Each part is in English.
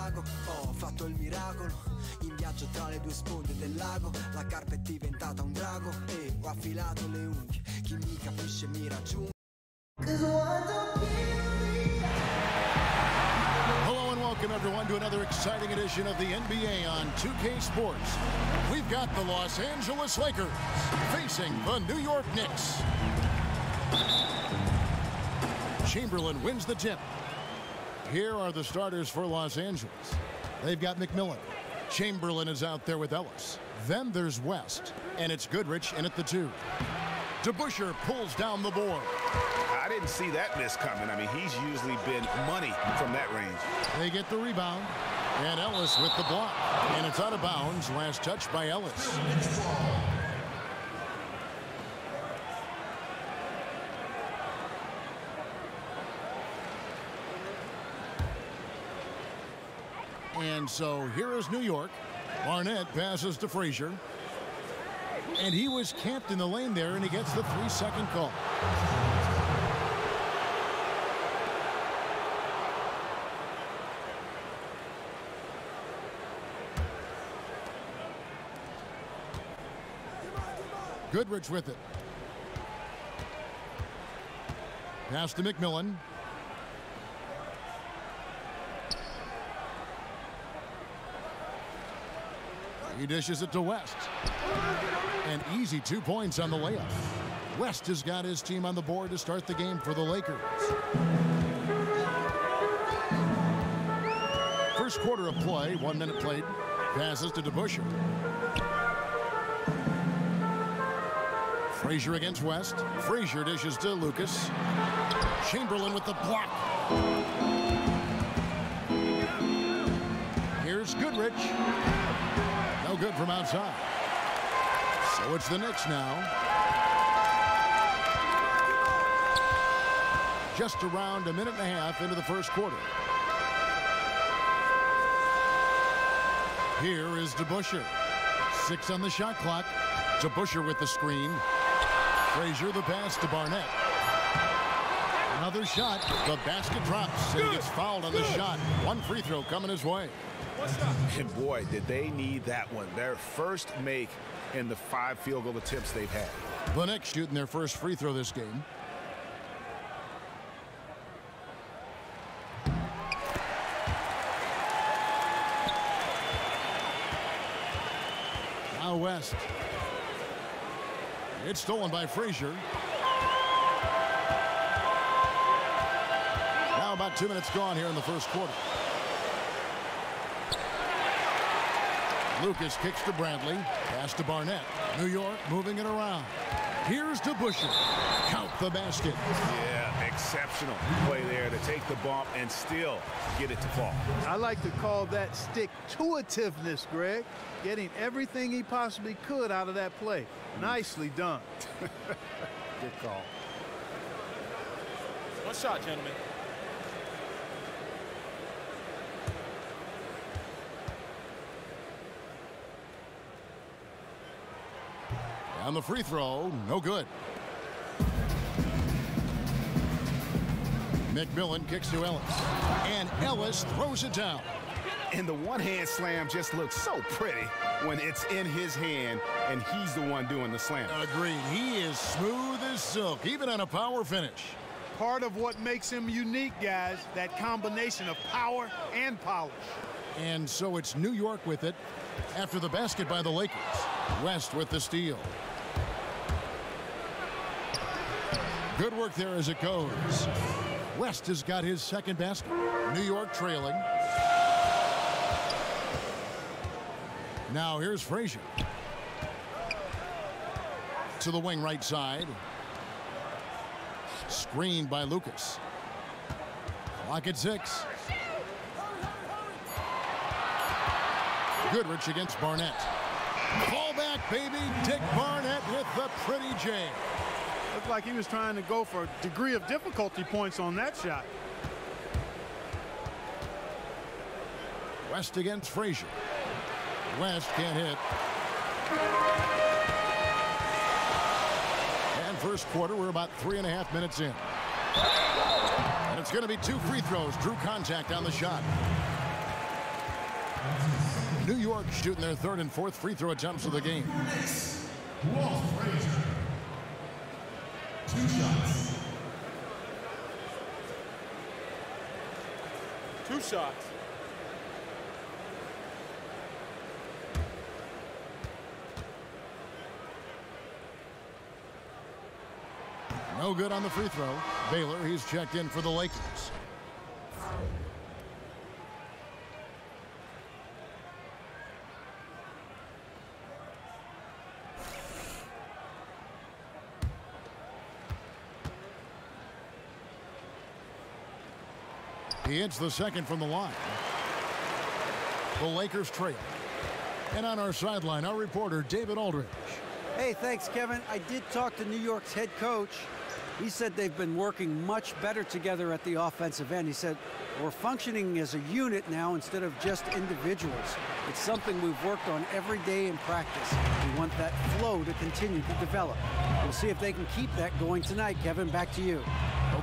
lago, ho fatto il miracolo, in viaggio tra le due sponde del lago, la carpa è diventata un drago e ho affilato le unghie, chi mi capisce mi raggiunge. Hello and welcome everyone to another exciting edition of the NBA on 2K Sports. We've got the Los Angeles Lakers facing the New York Knicks. Chamberlain wins the tip. Here are the starters for Los Angeles. They've got McMillan. Chamberlain is out there with Ellis. Then there's West, and it's Goodrich in at the 2. DeBusschere pulls down the board. I didn't see that miss coming. I mean, he's usually been money from that range. They get the rebound, and Ellis with the block. And it's out of bounds. Last touch by Ellis. And so here is New York. Barnett passes to Frazier. And he was camped in the lane there, and he gets the 3-second call. Goodrich with it. Pass to McMillan. He dishes it to West. An easy 2 points on the layup. West has got his team on the board to start the game for the Lakers. First quarter of play, 1 minute played. Passes to DeBusschere. Frazier against West. Frazier dishes to Lucas. Chamberlain with the block. Here's Goodrich. No good from outside. So it's the Knicks now. Just around a minute and a half into the first quarter. Here is DeBusschere. 6 on the shot clock. DeBusschere with the screen. Frazier the pass to Barnett. Another shot. The basket drops. And he gets fouled on the shot. 1 free throw coming his way. And boy, did they need that one. Their first make in the 5 field goal attempts they've had. The Knicks shooting their first free throw this game. Now West. It's stolen by Frazier. Now about 2 minutes gone here in the first quarter. Lucas kicks to Bradley. Pass to Barnett. New York moving it around. Here's DeBusschere. Count the basket. Yeah, exceptional play there to take the bump and still get it to fall. I like to call that stick-to-itiveness, Greg. Getting everything he possibly could out of that play. Nicely done. Good call. One shot, gentlemen. On the free throw, no good. McMillan kicks to Ellis. And Ellis throws it down. And the one-hand slam just looks so pretty when it's in his hand and he's the one doing the slam. Agreed. He is smooth as silk, even on a power finish. Part of what makes him unique, guys, that combination of power and polish. And so it's New York with it after the basket by the Lakers. West with the steal. Good work there as it goes. West has got his second basket. New York trailing. Now here's Frazier. To the wing right side. Screened by Lucas. Clock at 6. Goodrich against Barnett. Fall back, baby. Dick Barnett with the pretty J. Looked like he was trying to go for a degree of difficulty points on that shot. West against Frazier. West can't hit. And first quarter, we're about 3.5 minutes in. And it's going to be 2 free throws. Drew contact on the shot. New York shooting their third and fourth free throw attempts of the game. Two shots. Two shots. No good on the free throw. Baylor, he's checked in for the Lakers. He hits the second from the line. The Lakers trail. And on our sideline, our reporter, David Aldridge. Hey, thanks, Kevin. I did talk to New York's head coach. He said they've been working much better together at the offensive end. He said, we're functioning as a unit now instead of just individuals. It's something we've worked on every day in practice. We want that flow to continue to develop. We'll see if they can keep that going tonight. Kevin, back to you.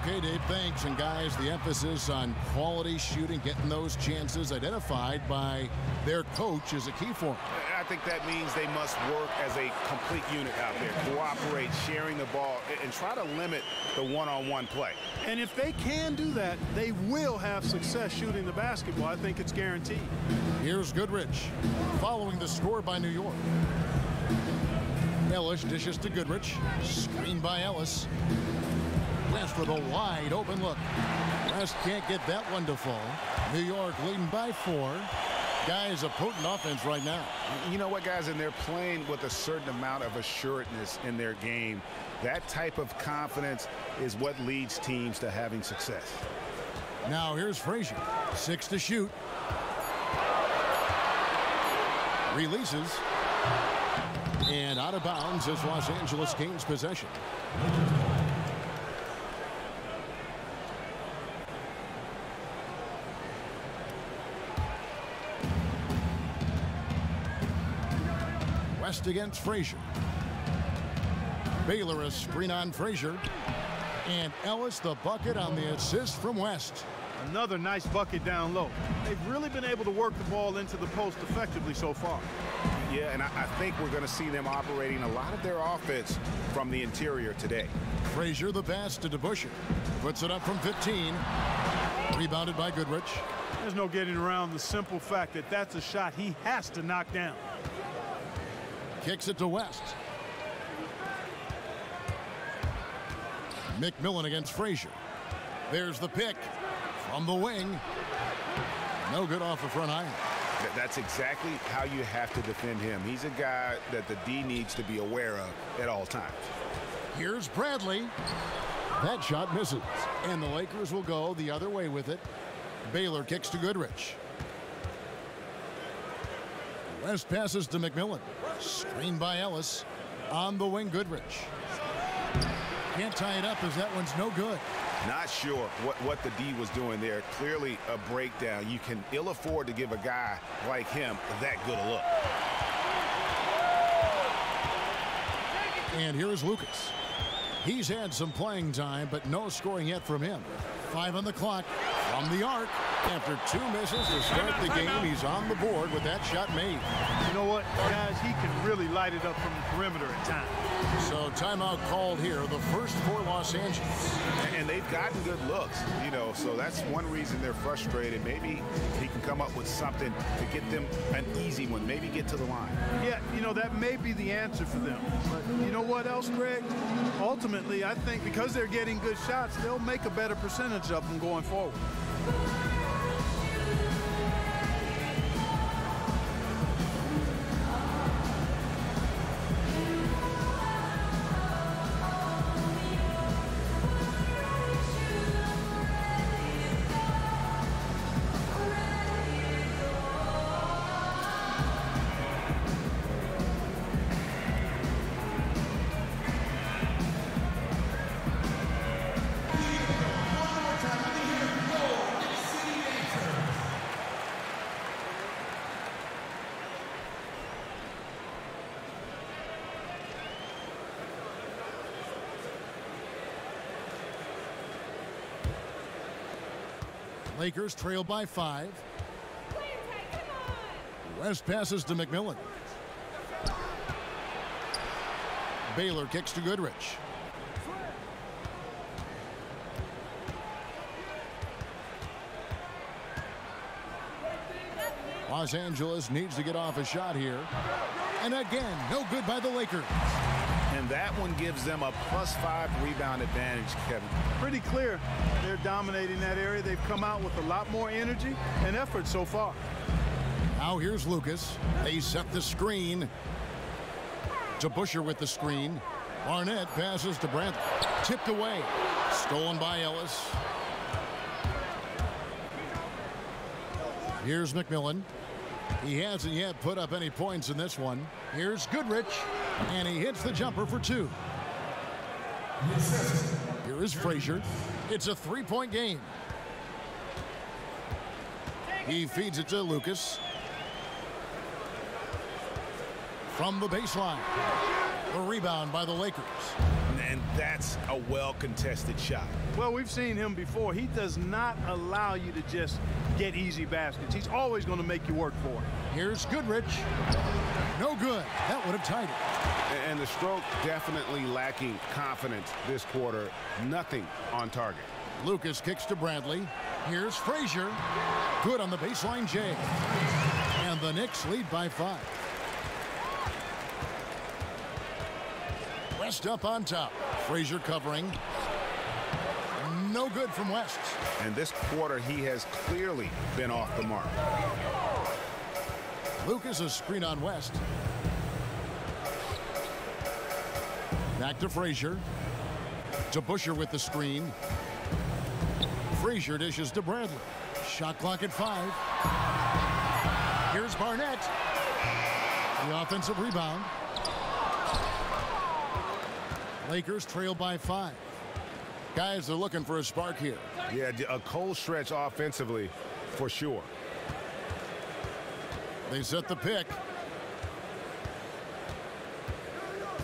Okay, Dave, thanks. And guys, the emphasis on quality shooting, getting those chances identified by their coach is a key for them. I think that means they must work as a complete unit out there, cooperate, sharing the ball, and try to limit the one-on-one play. And if they can do that, they will have success shooting the basketball. I think it's guaranteed. Here's Goodrich following the score by New York. Ellis dishes to Goodrich. Screen by Ellis. West with a wide open look. West can't get that one to fall. New York leading by 4. Guys, a potent offense right now. You know what, guys, and they're playing with a certain amount of assuredness in their game. That type of confidence is what leads teams to having success. Now here's Frazier. 6 to shoot. Releases. And out of bounds as Los Angeles gains possession. West against Frazier. Baylor a screen on Frazier. And Ellis the bucket on the assist from West. Another nice bucket down low. They've really been able to work the ball into the post effectively so far. Yeah, and I think we're going to see them operating a lot of their offense from the interior today. Frazier the pass to DeBusschere. Puts it up from 15. Rebounded by Goodrich. There's no getting around the simple fact that that's a shot he has to knock down. Kicks it to West. McMillan against Frazier. There's the pick from the wing. No good off the front iron. That's exactly how you have to defend him. He's a guy that the D needs to be aware of at all times. Here's Bradley. That shot misses. And the Lakers will go the other way with it. Baylor kicks to Goodrich. West passes to McMillan. Screened by Ellis. On the wing, Goodrich. Can't tie it up as that one's no good. Not sure what the D was doing there. Clearly a breakdown. You can ill afford to give a guy like him that good a look. And here is Lucas. He's had some playing time, but no scoring yet from him. 5 on the clock from the arc. After 2 misses to start the game, he's on the board with that shot made. You know what, guys? He can really light it up from the perimeter at times. So timeout called here, the first for Los Angeles. And they've gotten good looks, you know, so that's one reason they're frustrated. Maybe he can come up with something to get them an easy one, maybe get to the line. Yeah, you know, that may be the answer for them. But you know what else, Greg? Ultimately, I think because they're getting good shots, they'll make a better percentage of them going forward. Lakers trail by 5. West passes to McMillan. Baylor kicks to Goodrich. Los Angeles needs to get off a shot here. And again, no good by the Lakers. And that one gives them a +5 rebound advantage, Kevin. Pretty clear. They're dominating that area. They've come out with a lot more energy and effort so far. Now here's Lucas. They set the screen. To Busher with the screen. Barnett passes to Brantley. Tipped away. Stolen by Ellis. Here's McMillan. He hasn't yet put up any points in this one. Here's Goodrich. And he hits the jumper for 2. Here is Frazier. It's a 3-point game. He feeds it to Lucas. From the baseline. The rebound by the Lakers. And that's a well-contested shot. Well, we've seen him before. He does not allow you to just get easy baskets. He's always going to make you work for it. Here's Goodrich. No good. That would have tied it. And the stroke definitely lacking confidence this quarter. Nothing on target. Lucas kicks to Bradley. Here's Frazier. Good on the baseline, Jay. And the Knicks lead by 5. West up on top. Frazier covering. No good from West. And this quarter, he has clearly been off the mark. Lucas, a screen on West. Back to Frazier. To Busher with the screen. Frazier dishes to Bradley. Shot clock at 5. Here's Barnett. The offensive rebound. Lakers trail by 5. Guys are looking for a spark here. Yeah, a cold stretch offensively for sure. They set the pick.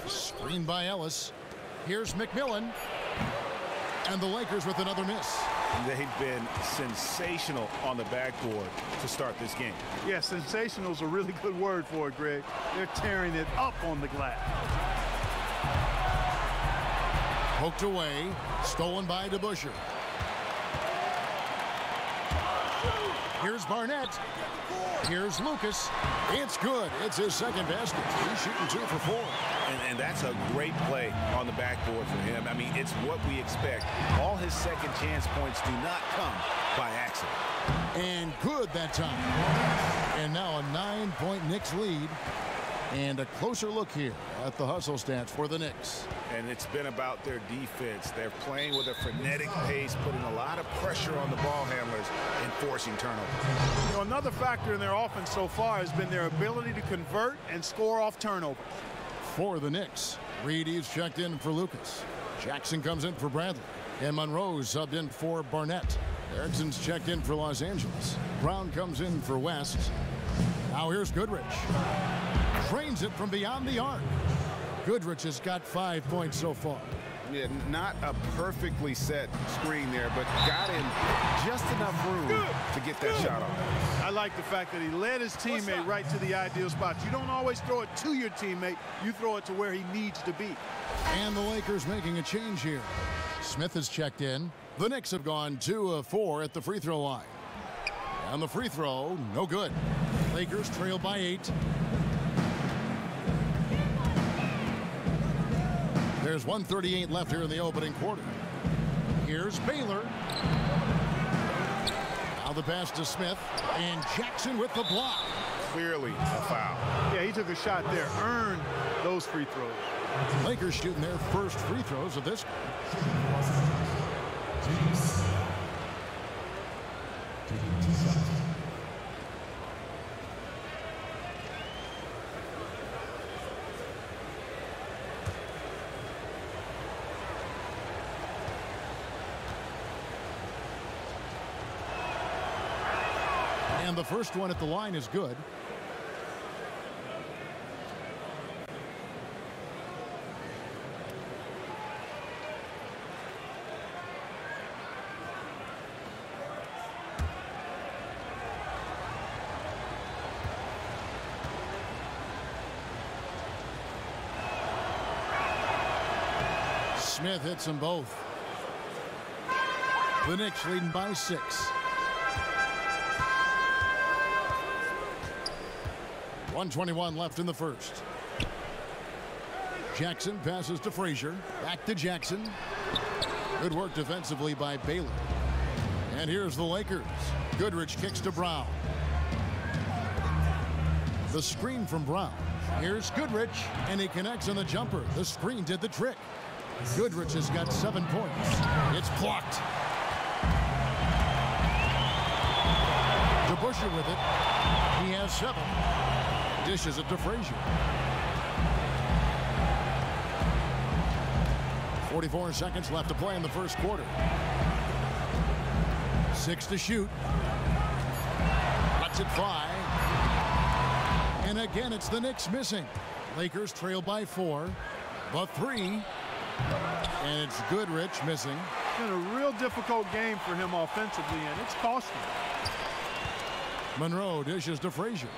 Screen by Ellis. Here's McMillan. And the Lakers with another miss. They've been sensational on the backboard to start this game. Yeah, sensational is a really good word for it, Greg. They're tearing it up on the glass. Poked away. Stolen by DeBuscher. Here's Barnett. Here's Lucas. It's good. It's his second basket. He's shooting 2 for 4. And that's a great play on the backboard for him. I mean, it's what we expect. All his second chance points do not come by accident. And good that time. And now a 9-point Knicks lead. And a closer look here at the hustle stats for the Knicks. And it's been about their defense. They're playing with a frenetic pace, putting a lot of pressure on the ball handlers and forcing turnovers. You know, another factor in their offense so far has been their ability to convert and score off turnovers. For the Knicks, Reedy's checked in for Lucas. Jackson comes in for Bradley. And Monroe's subbed in for Barnett. Erickson's checked in for Los Angeles. Brown comes in for West. Now here's Goodrich. Trains it from beyond the arc. Goodrich has got 5 points so far. Yeah, not a perfectly set screen there, but got in just enough room to get that shot off. I like the fact that he led his teammate right to the ideal spot. You don't always throw it to your teammate. You throw it to where he needs to be. And the Lakers making a change here. Smith has checked in. The Knicks have gone 2 of 4 at the free throw line. And the free throw, no good. Lakers trail by 8. There's 1:38 left here in the opening quarter. Here's Baylor. Now the pass to Smith. And Jackson with the block. Clearly a foul. Yeah, he took a shot there. Earned those free throws. Lakers shooting their first free throws of this game. And the first one at the line is good. Smith hits them both. The Knicks leading by 6. .121 left in the first. Jackson passes to Frazier. Back to Jackson. Good work defensively by Baylor. And here's the Lakers. Goodrich kicks to Brown. The screen from Brown. Here's Goodrich, and he connects on the jumper. The screen did the trick. Goodrich has got 7 points. It's blocked. DeBusschere with it. He has 7. Dishes it to Frazier. 44 seconds left to play in the first quarter. 6 to shoot. Lets it fly. And again, it's the Knicks missing. Lakers trail by 4. But 3. And it's Goodrich missing. It's been a real difficult game for him offensively, and it's cost him. Monroe dishes to Frazier.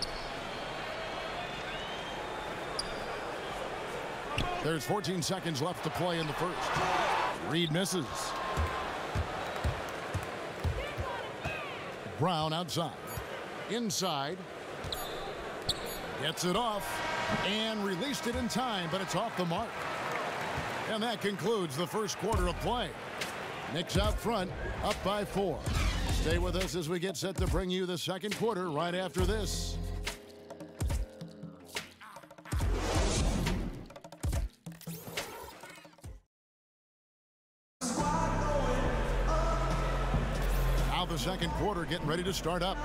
There's 14 seconds left to play in the first. Reed misses. Brown outside. Inside. Gets it off and released it in time, but it's off the mark. And that concludes the first quarter of play. Knicks out front, up by 4. Stay with us as we get set to bring you the second quarter right after this. Now the second quarter getting ready to start up.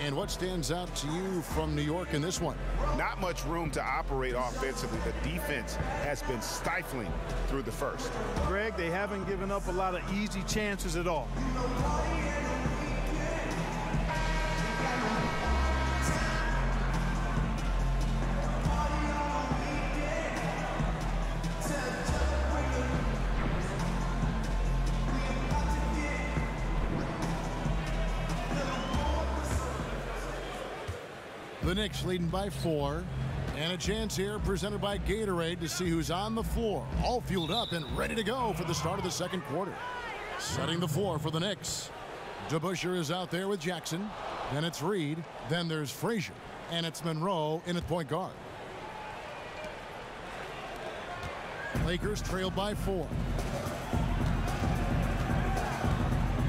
And what stands out to you from New York in this one? Not much room to operate offensively. The defense has been stifling through the first. Greg, they haven't given up a lot of easy chances at all. The Knicks leading by 4. And a chance here presented by Gatorade to see who's on the floor. All fueled up and ready to go for the start of the second quarter. Setting the floor for the Knicks. DeBusschere is out there with Jackson. Then it's Reed. Then there's Frazier. And it's Monroe in at point guard. Lakers trail by 4.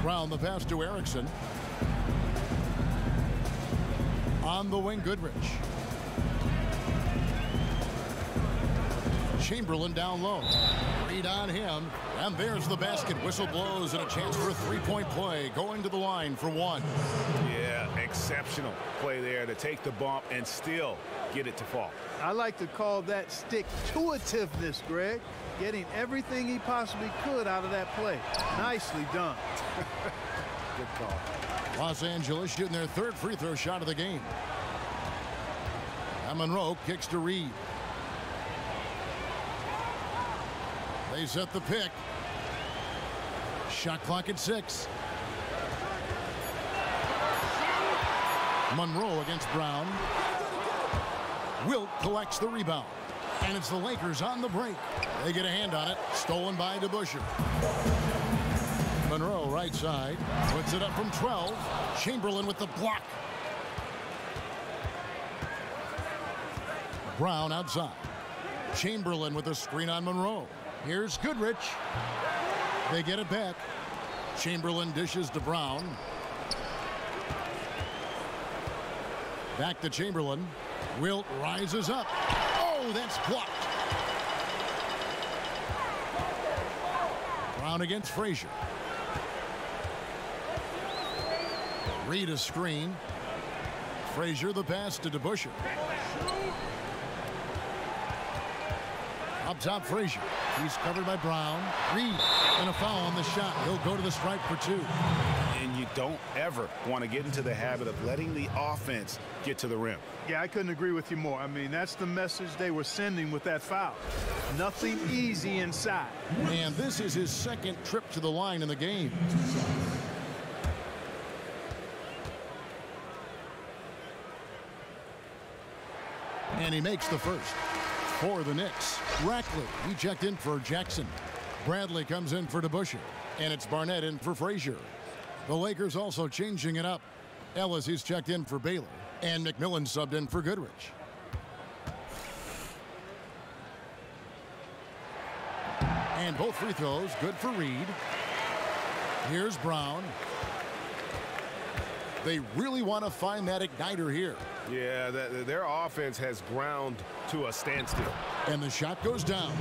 Brown the pass to Erickson. On the wing, Goodrich. Chamberlain down low. Reed on him. And there's the basket. Whistle blows and a chance for a three-point play. Going to the line for 1. Yeah, exceptional play there to take the bump and still get it to fall. I like to call that stick-to-itiveness, Greg. Getting everything he possibly could out of that play. Nicely done. Good call. Los Angeles shooting their 3rd free throw shot of the game. And Monroe kicks to Reed. They set the pick. Shot clock at 6. Monroe against Brown. Wilt collects the rebound. And it's the Lakers on the break. They get a hand on it. Stolen by DeBusschere. Monroe right side. Puts it up from 12. Chamberlain with the block. Brown outside. Chamberlain with a screen on Monroe. Here's Goodrich. They get it back. Chamberlain dishes to Brown. Back to Chamberlain. Wilt rises up. Oh, that's blocked. Brown against Frazier. Reed a screen. Frazier the pass to DeBusschere. Up top, Frazier. He's covered by Brown. Reed and a foul on the shot. He'll go to the stripe for 2. And you don't ever want to get into the habit of letting the offense get to the rim. Yeah, I couldn't agree with you more. I mean, that's the message they were sending with that foul. Nothing easy inside. And this is his 2nd trip to the line in the game. And he makes the first for the Knicks. Rackley, he checked in for Jackson. Bradley comes in for DeBusschere, and it's Barnett in for Frazier. The Lakers also changing it up. Ellis, he's checked in for Baylor, and McMillan subbed in for Goodrich. And both free throws good for Reed. Here's Brown. They really want to find that igniter here. Yeah, their offense has ground to a standstill. And the shot goes down.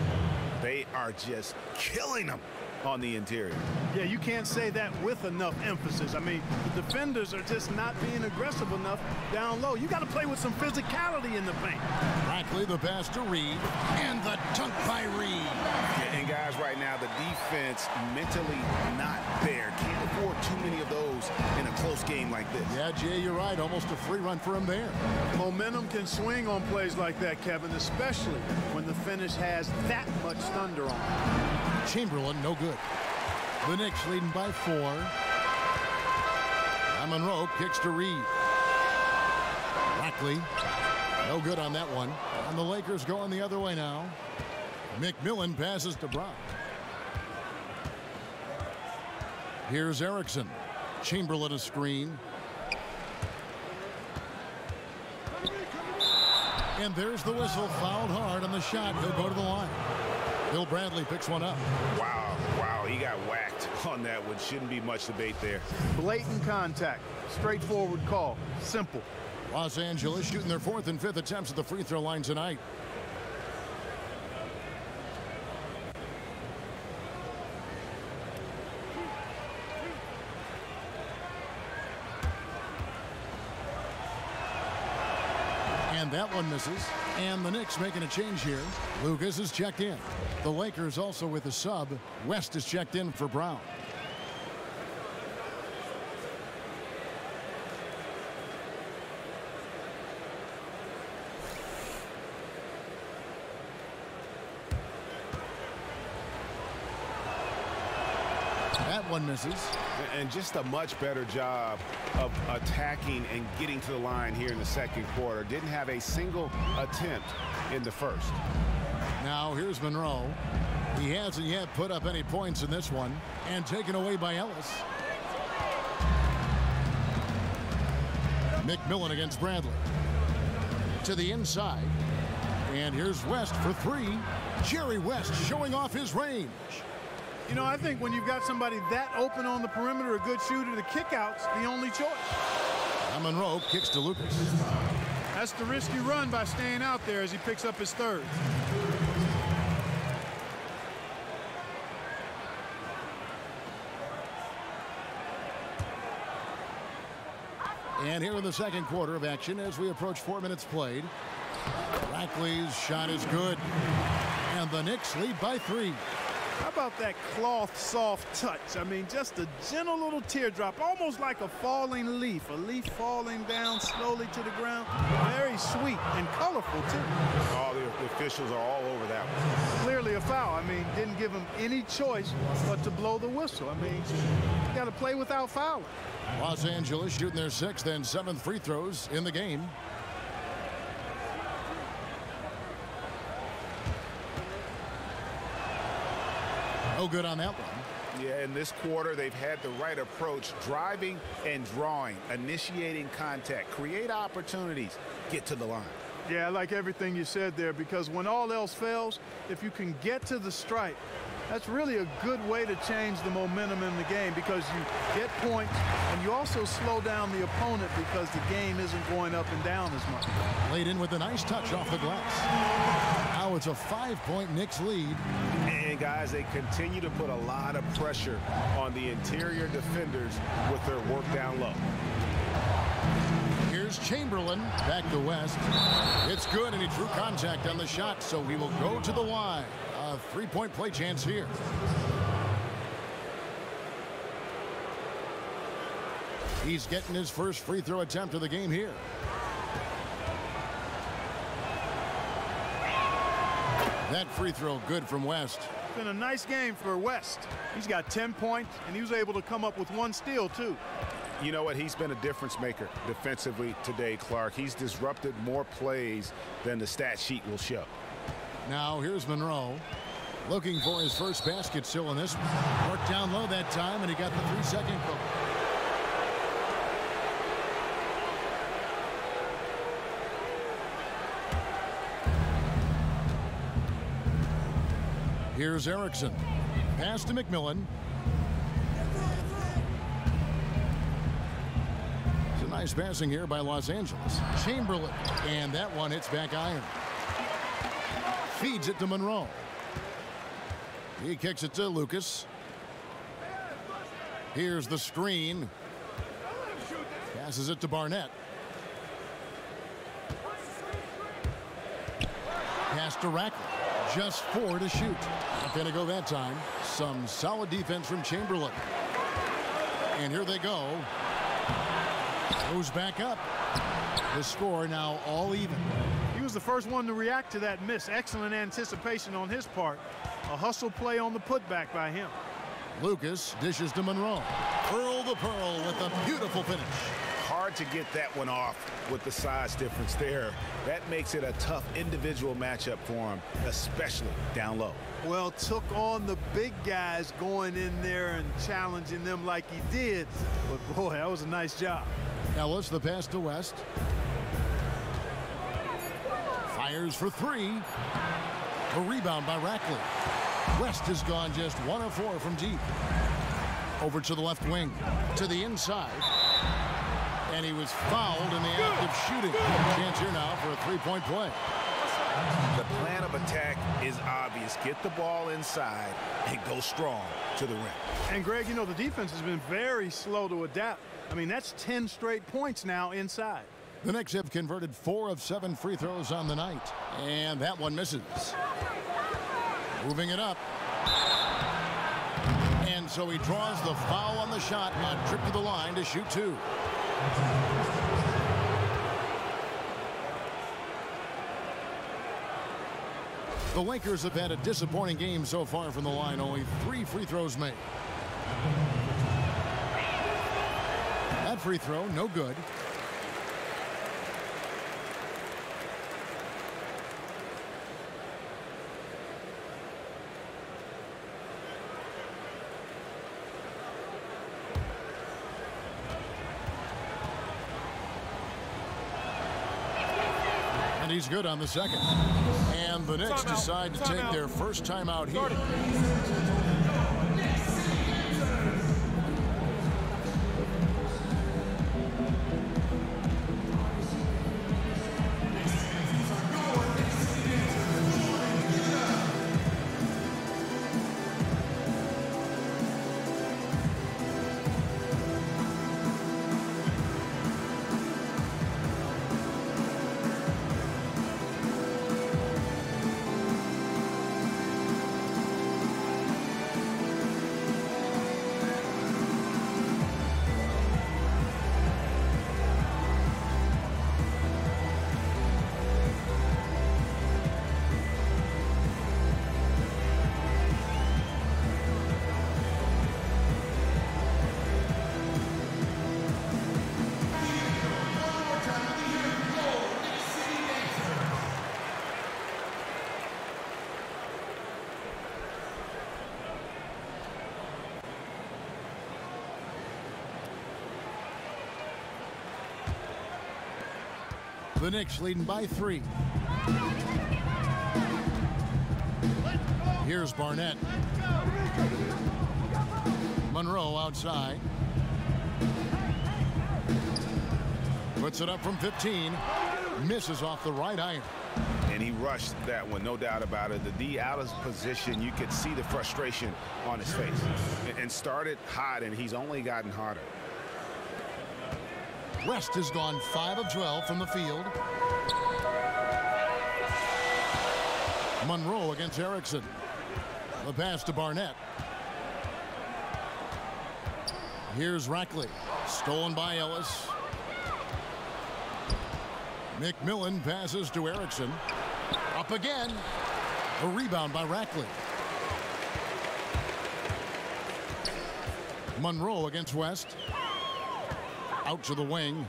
They are just killing them on the interior. Yeah, you can't say that with enough emphasis. I mean, the defenders are just not being aggressive enough down low. You got to play with some physicality in the paint. Brackley the pass to Reed, and the dunk by Reed. And guys, right now, the defense mentally not there. Can't afford too many of those in a close game like this. Yeah, Jay, you're right. Almost a free run for him there. Momentum can swing on plays like that, Kevin, especially when the finish has that much thunder on it. Chamberlain, no good. The Knicks leading by 4. Monroe kicks to Reed. Brackley, no good on that one. And the Lakers going the other way now. McMillan passes to Brown. Here's Erickson. Chamberlain a screen. And there's the whistle. Fouled hard on the shot. He'll go to the line. Bill Bradley picks one up. Wow, he got whacked on that one. Shouldn't be much debate there. Blatant contact. Straightforward call. Simple. Los Angeles shooting their 4th and 5th attempts at the free throw line tonight. And that one misses. And the Knicks making a change here. Lucas is checked in. The Lakers also with a sub. West is checked in for Brown. That one misses. And just a much better job of attacking and getting to the line here in the second quarter. Didn't have a single attempt in the first. Now here's Monroe. He hasn't yet put up any points in this one, and taken away by Ellis. McMillan against Bradley. To the inside. And here's West for 3. Jerry West showing off his range. You know, I think when you've got somebody that open on the perimeter, a good shooter, the kickout's the only choice. Monroe kicks to Lucas. That's the risk you run by staying out there as he picks up his 3rd. And here in the second quarter of action as we approach 4 minutes played. Brackley's shot is good. And the Knicks lead by 3. How about that cloth soft touch? I mean, just a gentle little teardrop, almost like a falling leaf. A leaf falling down slowly to the ground. Very sweet and colorful, too. All the officials are all over that one. Clearly a foul. I mean, didn't give him any choice but to blow the whistle. I mean, you got to play without fouling. Los Angeles shooting their 6th and 7th free throws in the game. No good on that one. Yeah, in this quarter, they've had the right approach, driving and drawing, initiating contact, create opportunities, get to the line. Yeah, I like everything you said there, because when all else fails, if you can get to the stripe, that's really a good way to change the momentum in the game, because you get points and you also slow down the opponent because the game isn't going up and down as much. Laid in with a nice touch off the glass. Now it's a 5-point Knicks lead. And guys, they continue to put a lot of pressure on the interior defenders with their work down low. Here's Chamberlain back to West. It's good, and he drew contact on the shot, so he will go to the line. A 3-point play chance here. He's getting his first free throw attempt of the game here. That free throw good from West. It's been a nice game for West. He's got 10 points, and he was able to come up with 1 steal, too. You know what? He's been a difference maker defensively today, Clark. He's disrupted more plays than the stat sheet will show. Now here's Monroe. Looking for his first basket still in this one. Worked down low that time, and he got the 3-second goal. Here's Erickson. Pass to McMillan. It's a nice passing here by Los Angeles. Chamberlain. And that one hits back iron. Feeds it to Monroe. He kicks it to Lucas. Here's the screen. Passes it to Barnett. Pass to Rackley. Just 4 to shoot. Not going to go that time. Some solid defense from Chamberlain. And here they go. Goes back up. The score now all even. He was the first one to react to that miss. Excellent anticipation on his part. A hustle play on the putback by him. Lucas dishes to Monroe. Pearl the Pearl with a beautiful finish. Hard to get that one off with the size difference there. That makes it a tough individual matchup for him, especially down low. Well, took on the big guys going in there and challenging them like he did. But boy, that was a nice job. Ellis, the pass to West. Fires for 3. A rebound by Rackley. West has gone just 1 of 4 from deep. Over to the left wing. To the inside. And he was fouled in the act of shooting. Chance here now for a 3-point play. The plan of attack is obvious. Get the ball inside and go strong to the rim. And Greg, you know, the defense has been very slow to adapt. I mean, that's 10 straight points now inside. The Knicks have converted 4 of 7 free throws on the night. And that one misses. Moving it up. And so he draws the foul on the shot and trip to the line to shoot 2. The Lakers have had a disappointing game so far from the line. Only 3 free throws made. That free throw, no good. And he's good on the second. And the Knicks decide to take their first timeout here. The Knicks leading by 3. Here's Barnett. Monroe outside. Puts it up from 15. Misses off the right iron. And he rushed that one, no doubt about it. The D out of position, you could see the frustration on his face. And started hot, and he's only gotten harder. West has gone 5 of 12 from the field. Monroe against Erickson. The pass to Barnett. Here's Rackley. Stolen by Ellis. McMillan passes to Erickson. Up again. A rebound by Rackley. Monroe against West. Out to the wing.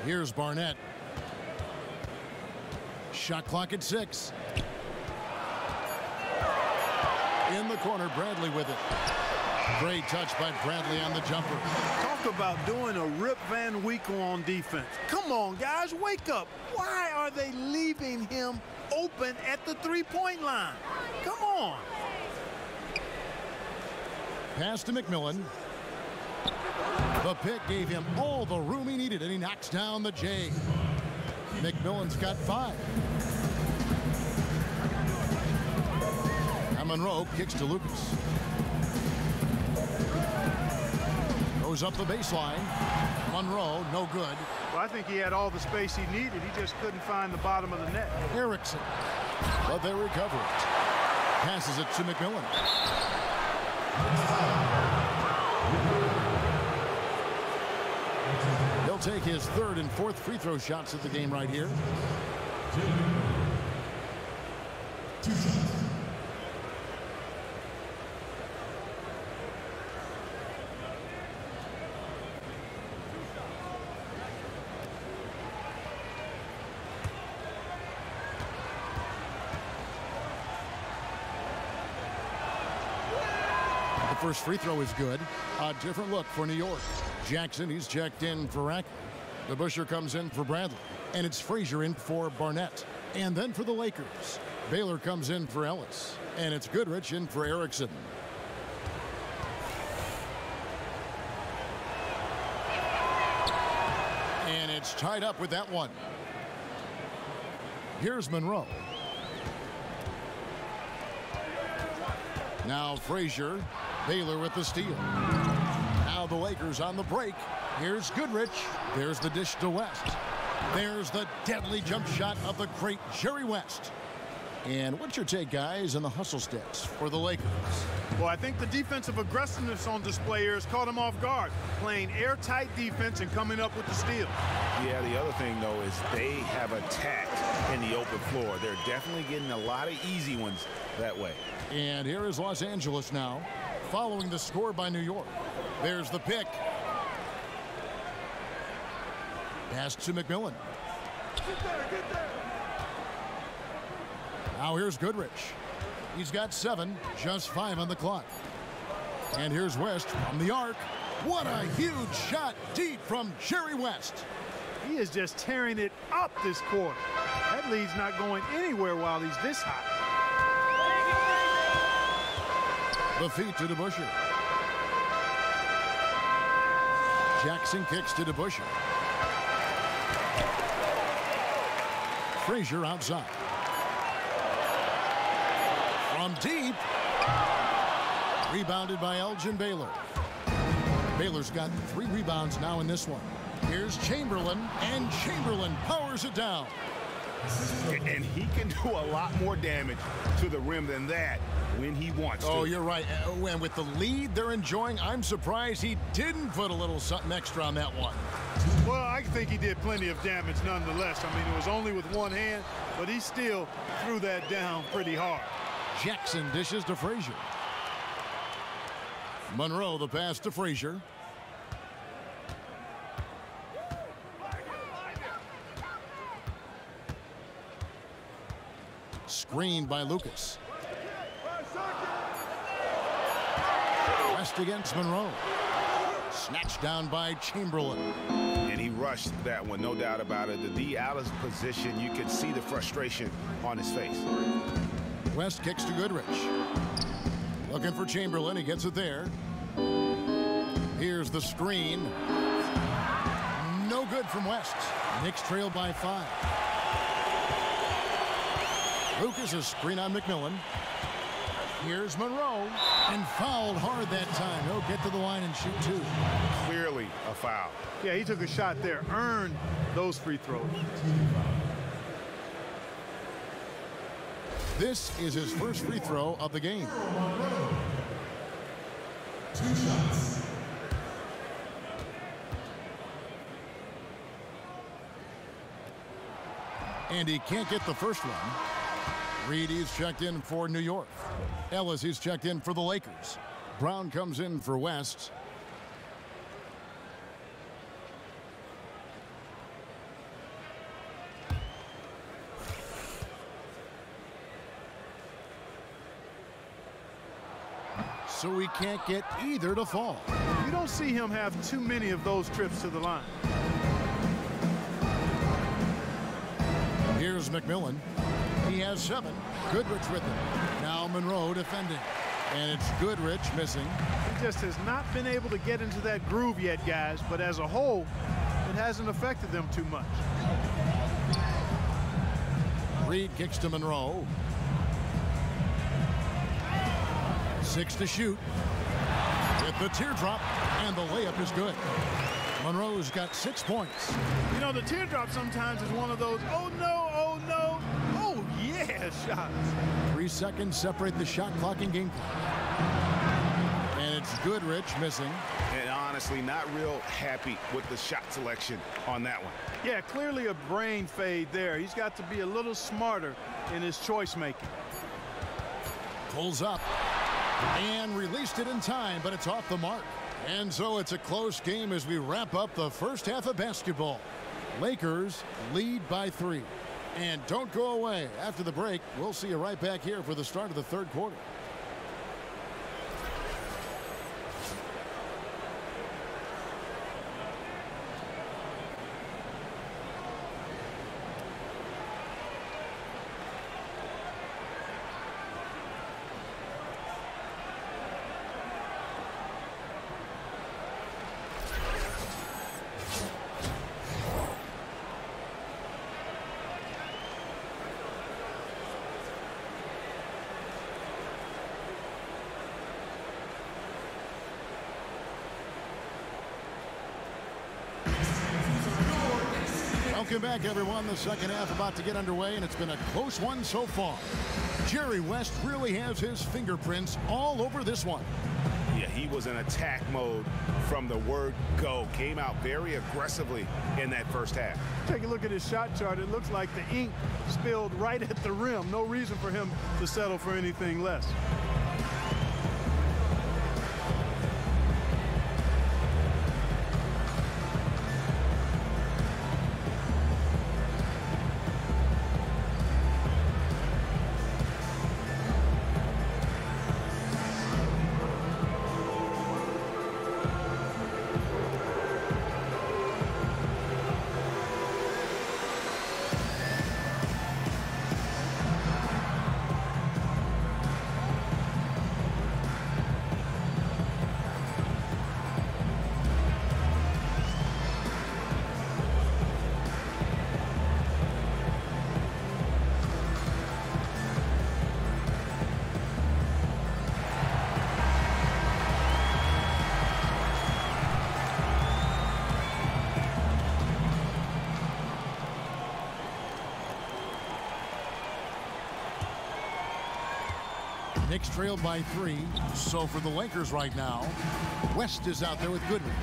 Here's Barnett. Shot clock at 6. In the corner, Bradley with it. Great touch by Bradley on the jumper. Talk about doing a Rip Van Winkle on defense. Come on, guys, wake up. Why are they leaving him open at the three-point line? Come on. Pass to McMillan. The pick gave him all the room he needed, and he knocks down the J. McMillan's got 5. Now Monroe kicks to Lucas. Goes up the baseline. Monroe, no good. Well, I think he had all the space he needed. He just couldn't find the bottom of the net. Erickson. But they recover it. Passes it to McMillan. He'll take his 3rd and 4th free throw shots at the game right here. The first free throw is good. A different look for New York. Jackson, he's checked in for Rack. DeBusschere comes in for Bradley. And it's Frazier in for Barnett. And then for the Lakers, Baylor comes in for Ellis. And it's Goodrich in for Erickson. And it's tied up with that one. Here's Monroe. Now Frazier. Baylor with the steal. Now the Lakers on the break. Here's Goodrich. There's the dish to West. There's the deadly jump shot of the great Jerry West. And what's your take, guys, on the hustle stats for the Lakers? Well, I think the defensive aggressiveness on display here has caught him off guard, playing airtight defense and coming up with the steal. Yeah, the other thing, though, is they have attacked in the open floor. They're definitely getting a lot of easy ones that way. And here is Los Angeles now, following the score by New York. There's the pick. Pass to McMillan. Get there. Now here's Goodrich. He's got 7, just 5 on the clock. And here's West from the arc. What a huge shot deep from Jerry West. He is just tearing it up this quarter. That lead's not going anywhere while he's this hot. The feed to DeBusschere. Jackson kicks to DeBusschere. Frazier outside. From deep. Rebounded by Elgin Baylor. Baylor's got 3 rebounds now in this one. Here's Chamberlain, and Chamberlain powers it down. And he can do a lot more damage to the rim than that when he wants to. Oh, you're right. And with the lead they're enjoying, I'm surprised he didn't put a little something extra on that one. Well, I think he did plenty of damage nonetheless. I mean, it was only with one hand, but he still threw that down pretty hard. Jackson dishes to Frazier. Monroe, the pass to Frazier. Screened by Lucas. West against Monroe. Snatched down by Chamberlain. And he rushed that one, no doubt about it. The D out of position, you could see the frustration on his face. West kicks to Goodrich. Looking for Chamberlain. He gets it there. Here's the screen. No good from West. Knicks trail by 5. Lucas is screen on McMillan. Here's Monroe. And fouled hard that time. He'll get to the line and shoot 2. Clearly a foul. Yeah, he took a shot there, earned those free throws. This is his first free throw of the game. 2 shots. And he can't get the first one. Reed, he's checked in for New York. Ellis, he's checked in for the Lakers. Brown comes in for West. so he can't get either to fall. You don't see him have too many of those trips to the line. Here's McMillan. He has 7. Goodrich with him. Now Monroe defending. And it's Goodrich missing. He just has not been able to get into that groove yet, guys. But as a whole, it hasn't affected them too much. Reed kicks to Monroe. 6 to shoot. With the teardrop, and the layup is good. Monroe's got 6 points. You know, the teardrop sometimes is one of those, oh no, oh no, oh yeah shots. 3 seconds separate the shot clock and game clock. And it's Goodrich missing. And honestly, not real happy with the shot selection on that one. Yeah, clearly a brain fade there. He's got to be a little smarter in his choice making. Pulls up and released it in time, but it's off the mark. And so it's a close game as we wrap up the first half of basketball. Lakers lead by 3. And don't go away. After the break, we'll see you right back here for the start of the third quarter. Welcome back, everyone. The second half about to get underway, and it's been a close one so far. Jerry West really has his fingerprints all over this one. Yeah, he was in attack mode from the word go. Came out very aggressively in that first half. Take a look at his shot chart. It looks like the ink spilled right at the rim. No reason for him to settle for anything less. Knicks trailed by 3. So for the Lakers right now, West is out there with Goodrich.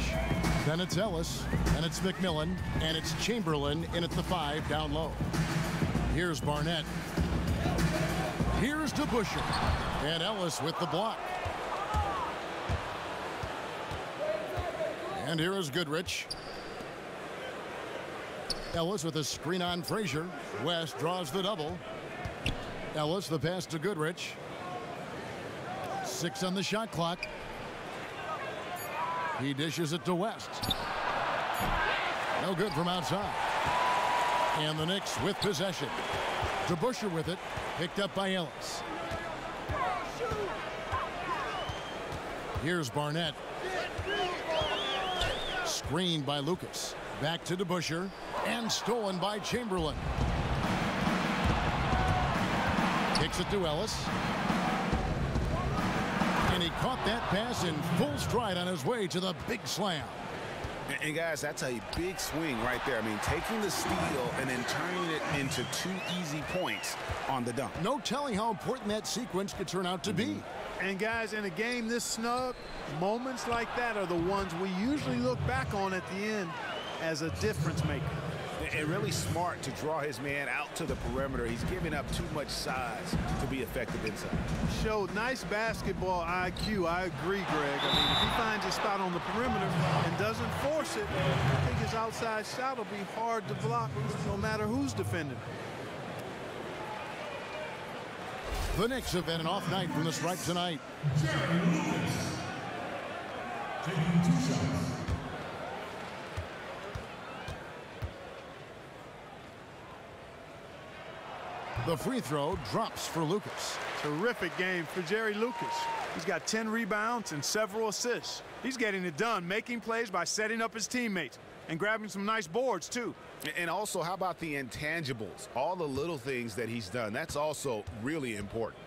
Then it's Ellis, and it's McMillan, and it's Chamberlain in at the 5 down low. Here's Barnett. Here's DeBusschere. And Ellis with the block. And here is Goodrich. Ellis with a screen on Frazier. West draws the double. Ellis the pass to Goodrich. 6 on the shot clock. He dishes it to West. No good from outside. And the Knicks with possession. DeBusschere with it. Picked up by Ellis. Here's Barnett. Screened by Lucas. Back to DeBusschere. And stolen by Chamberlain. Kicks it to Ellis. And he caught that pass in full stride on his way to the big slam. And guys, that's a big swing right there. I mean, taking the steal and then turning it into 2 easy points on the dunk. No telling how important that sequence could turn out to be. And guys, in a game this snug, moments like that are the ones we usually look back on at the end as a difference maker. And really smart to draw his man out to the perimeter. He's giving up too much size to be effective inside. Showed nice basketball IQ. I agree, Greg. I mean, if he finds a spot on the perimeter and doesn't force it, I think his outside shot will be hard to block no matter who's defending. The Knicks have had an off night from the stripe tonight. Jerry Lucas taking 2 shots. The free throw drops for Lucas. Terrific game for Jerry Lucas. He's got 10 rebounds and several assists. He's getting it done, making plays by setting up his teammates and grabbing some nice boards, too. And also, how about the intangibles? All the little things that he's done. That's also really important.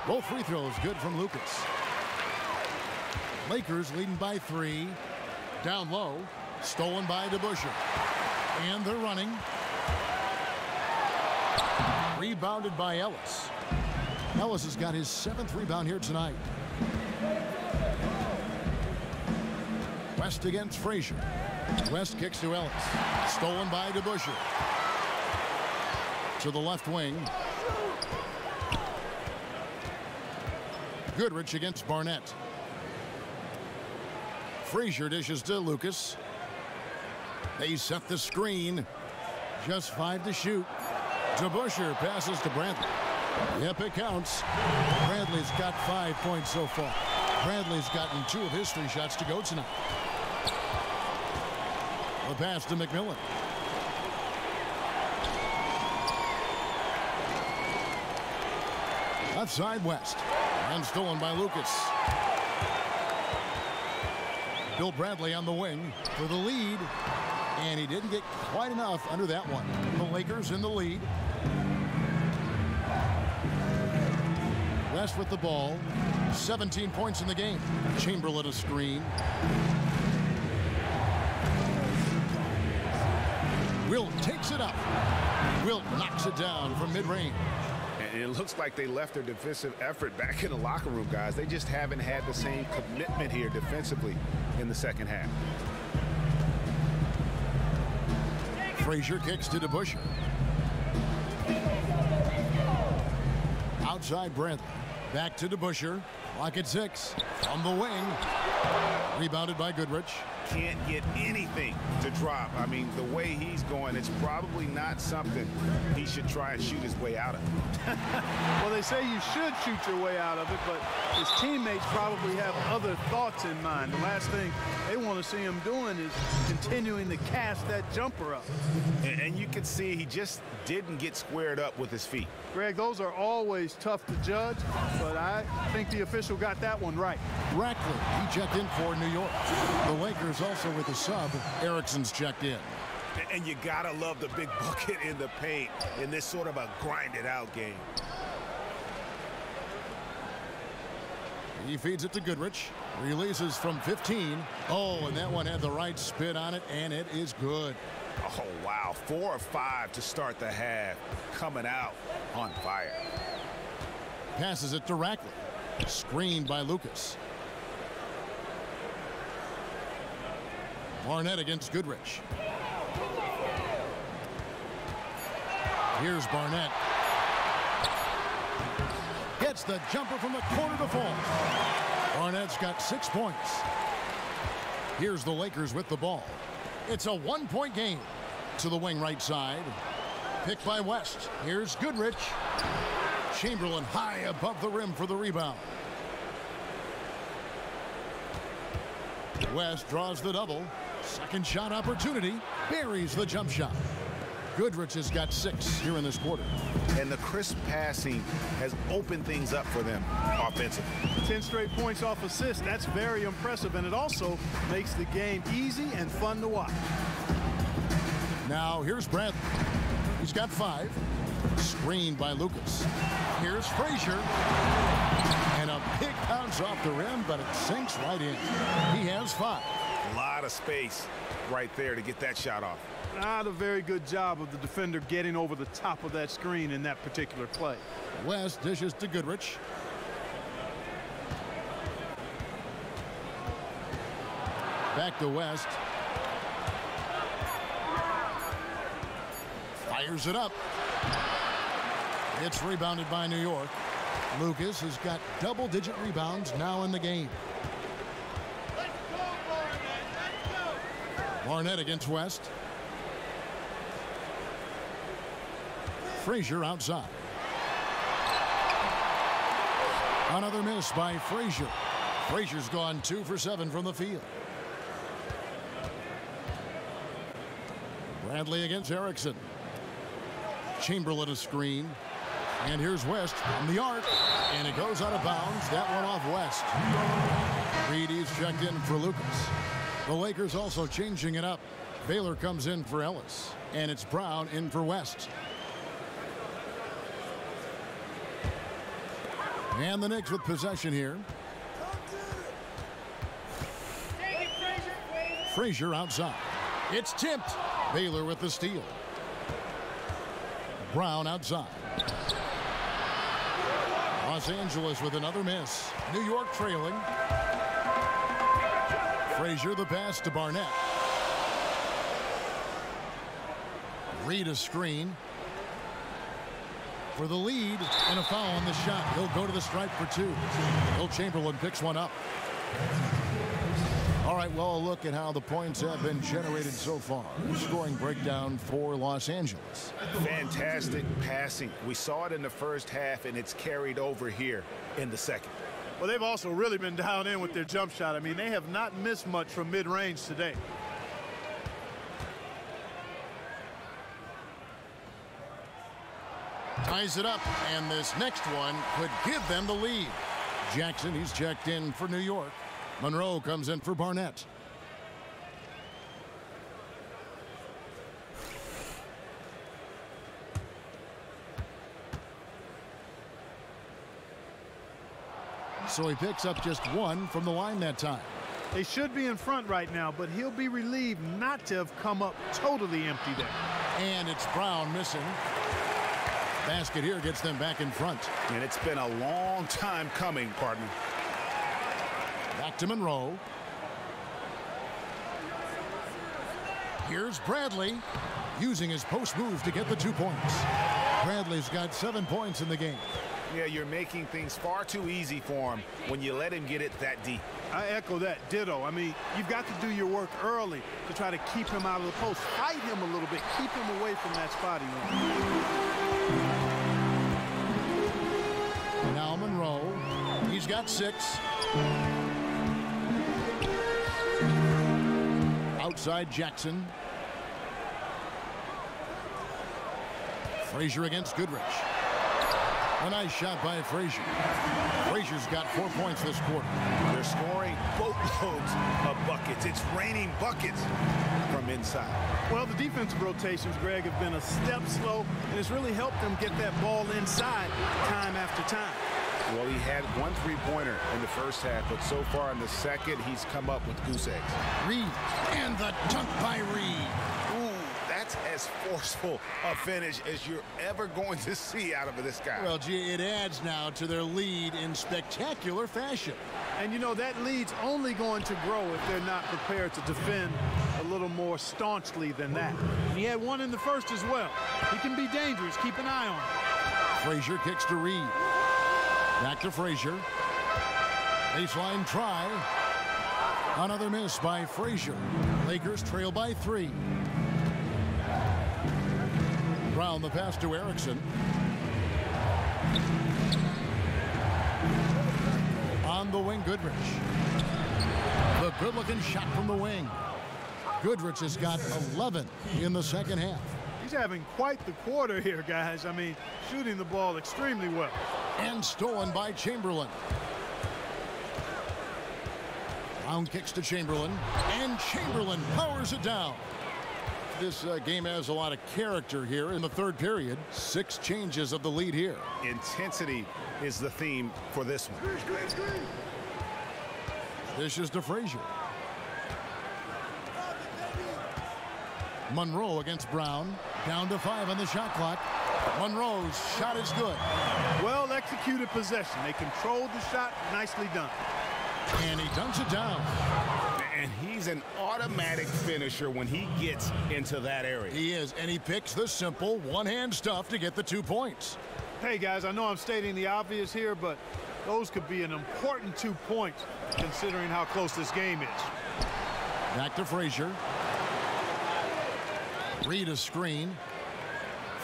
Both free throws good from Lucas. Lakers leading by 3. Down low. Stolen by DeBusschere. And they're running. Rebounded by Ellis. Ellis has got his 7th rebound here tonight. West against Frazier. West kicks to Ellis. Stolen by DeBusschere. To the left wing. Goodrich against Barnett. Frazier dishes to Lucas. They set the screen. Just 5 to shoot. DeBusschere passes to Bradley. Yep, it counts. Bradley's got 5 points so far. Bradley's gotten 2 of his 3 shots to go tonight. The pass to McMillan. Left side West. And stolen by Lucas. Bill Bradley on the wing for the lead. And he didn't get quite enough under that one. The Lakers in the lead. West with the ball. 17 points in the game. Chamberlain a screen. Wilt takes it up. Wilt knocks it down from mid-range. And it looks like they left their defensive effort back in the locker room, guys. They just haven't had the same commitment here defensively in the second half. Frazier kicks to DeBusschere. Outside Bradley. Back to DeBusschere. Lock at 6. On the wing. Rebounded by Goodrich. Can't get anything to drop. I mean, the way he's going, it's probably not something he should try and shoot his way out of. Well, they say you should shoot your way out of it, but his teammates probably have other thoughts in mind. The last thing they want to see him doing is continuing to cast that jumper up. And you can see he just didn't get squared up with his feet. Greg, those are always tough to judge, but I think the official got that one right. Rackley, he checked in for New York. The Lakers also with a sub. Erickson's checked in. And you gotta love the big bucket in the paint in this sort of a grinded out game. He feeds it to Goodrich. Releases from 15. Oh, and that one had the right spin on it, and it is good. Oh, wow. 4 of 5 to start the half. Coming out on fire. Passes it to Rackley. Screened by Lucas. Barnett against Goodrich. Here's Barnett. Gets the jumper from the corner to fall. Barnett's got 6 points. Here's the Lakers with the ball. It's a 1-point game. To the wing right side. Picked by West. Here's Goodrich. Chamberlain high above the rim for the rebound. West draws the double. Second shot opportunity. Buries the jump shot. Goodrich has got 6 here in this quarter. And the crisp passing has opened things up for them offensively. 10 straight points off assists. That's very impressive, and it also makes the game easy and fun to watch. Now here's Bradley. He's got 5. Screened by Lucas. Here's Frazier. And a big bounce off the rim, but it sinks right in. He has 5. A lot of space right there to get that shot off. Not a very good job of the defender getting over the top of that screen in that particular play. West dishes to Goodrich. Back to West. Fires it up. It's rebounded by New York. Lucas has got double-digit rebounds now in the game. Barnett against West. Frazier outside. Another miss by Frazier. Frazier's gone 2 for 7 from the field. Bradley against Erickson. Chamberlain a screen. And here's West from the arc. And it goes out of bounds. That one off West. Reedy's checked in for Lucas. The Lakers also changing it up. Baylor comes in for Ellis. And it's Brown in for West. And the Knicks with possession here. Frazier outside. It's tipped. Baylor with the steal. Brown outside. Los Angeles with another miss. New York trailing. Frazier the pass to Barnett. Reed a screen for the lead, and a foul on the shot. He'll go to the stripe for 2. Will Chamberlain picks one up. All right, well, a look at how the points have been generated so far. Scoring breakdown for Los Angeles. Fantastic passing. We saw it in the first half, and it's carried over here in the second. Well, they've also really been dialed in with their jump shot. I mean, they have not missed much from mid-range today. Ties it up, and this next one could give them the lead. Jackson, he's checked in for New York. Monroe comes in for Barnett. So he picks up just 1 from the line that time. They should be in front right now, but he'll be relieved not to have come up totally empty there. And it's Brown missing. Basket here gets them back in front. And it's been a long time coming, partner. Back to Monroe. Here's Bradley using his post move to get the 2 points. Bradley's got 7 points in the game. Yeah, you're making things far too easy for him when you let him get it that deep. I echo that. Ditto. I mean, you've got to do your work early to try to keep him out of the post. Fight him a little bit. Keep him away from that spot he wants. Now Monroe. He's got 6. Outside Jackson. Frazier against Goodrich. A nice shot by Frazier. Frazier's got 4 points this quarter. They're scoring boatloads of buckets. It's raining buckets from inside. Well, the defensive rotations, Greg, have been a step slow, and it's really helped them get that ball inside time after time. Well, he had 1 3-pointer in the first half, but so far in the second, he's come up with goose eggs. Reed, and the dunk by Reed. Ooh, that's as forceful a finish as you're ever going to see out of this guy. Well, gee, it adds now to their lead in spectacular fashion. And, you know, that lead's only going to grow if they're not prepared to defend a little more staunchly than that. And he had 1 in the first as well. He can be dangerous. Keep an eye on him. Frazier kicks to Reed. Back to Frazier. Baseline try. Another miss by Frazier. Lakers trail by 3. Brown the pass to Erickson. On the wing, Goodrich. The good-looking shot from the wing. Goodrich has got 11 in the second half. He's having quite the quarter here, guys. I mean, shooting the ball extremely well. And stolen by Chamberlain. Brown kicks to Chamberlain, and Chamberlain powers it down. This game has a lot of character here in the third period. 6 changes of the lead here. Intensity is the theme for this one. This is to Frazier. Monroe against Brown. Down to 5 on the shot clock. Monroe's shot is good. Well executed possession. They controlled the shot. Nicely done. And he dunks it down. And he's an automatic finisher when he gets into that area. He is, and he picks the simple one-hand stuff to get the 2 points. Hey, guys, I know I'm stating the obvious here, but those could be an important 2 points considering how close this game is. Back to Frazier. Reed a screen.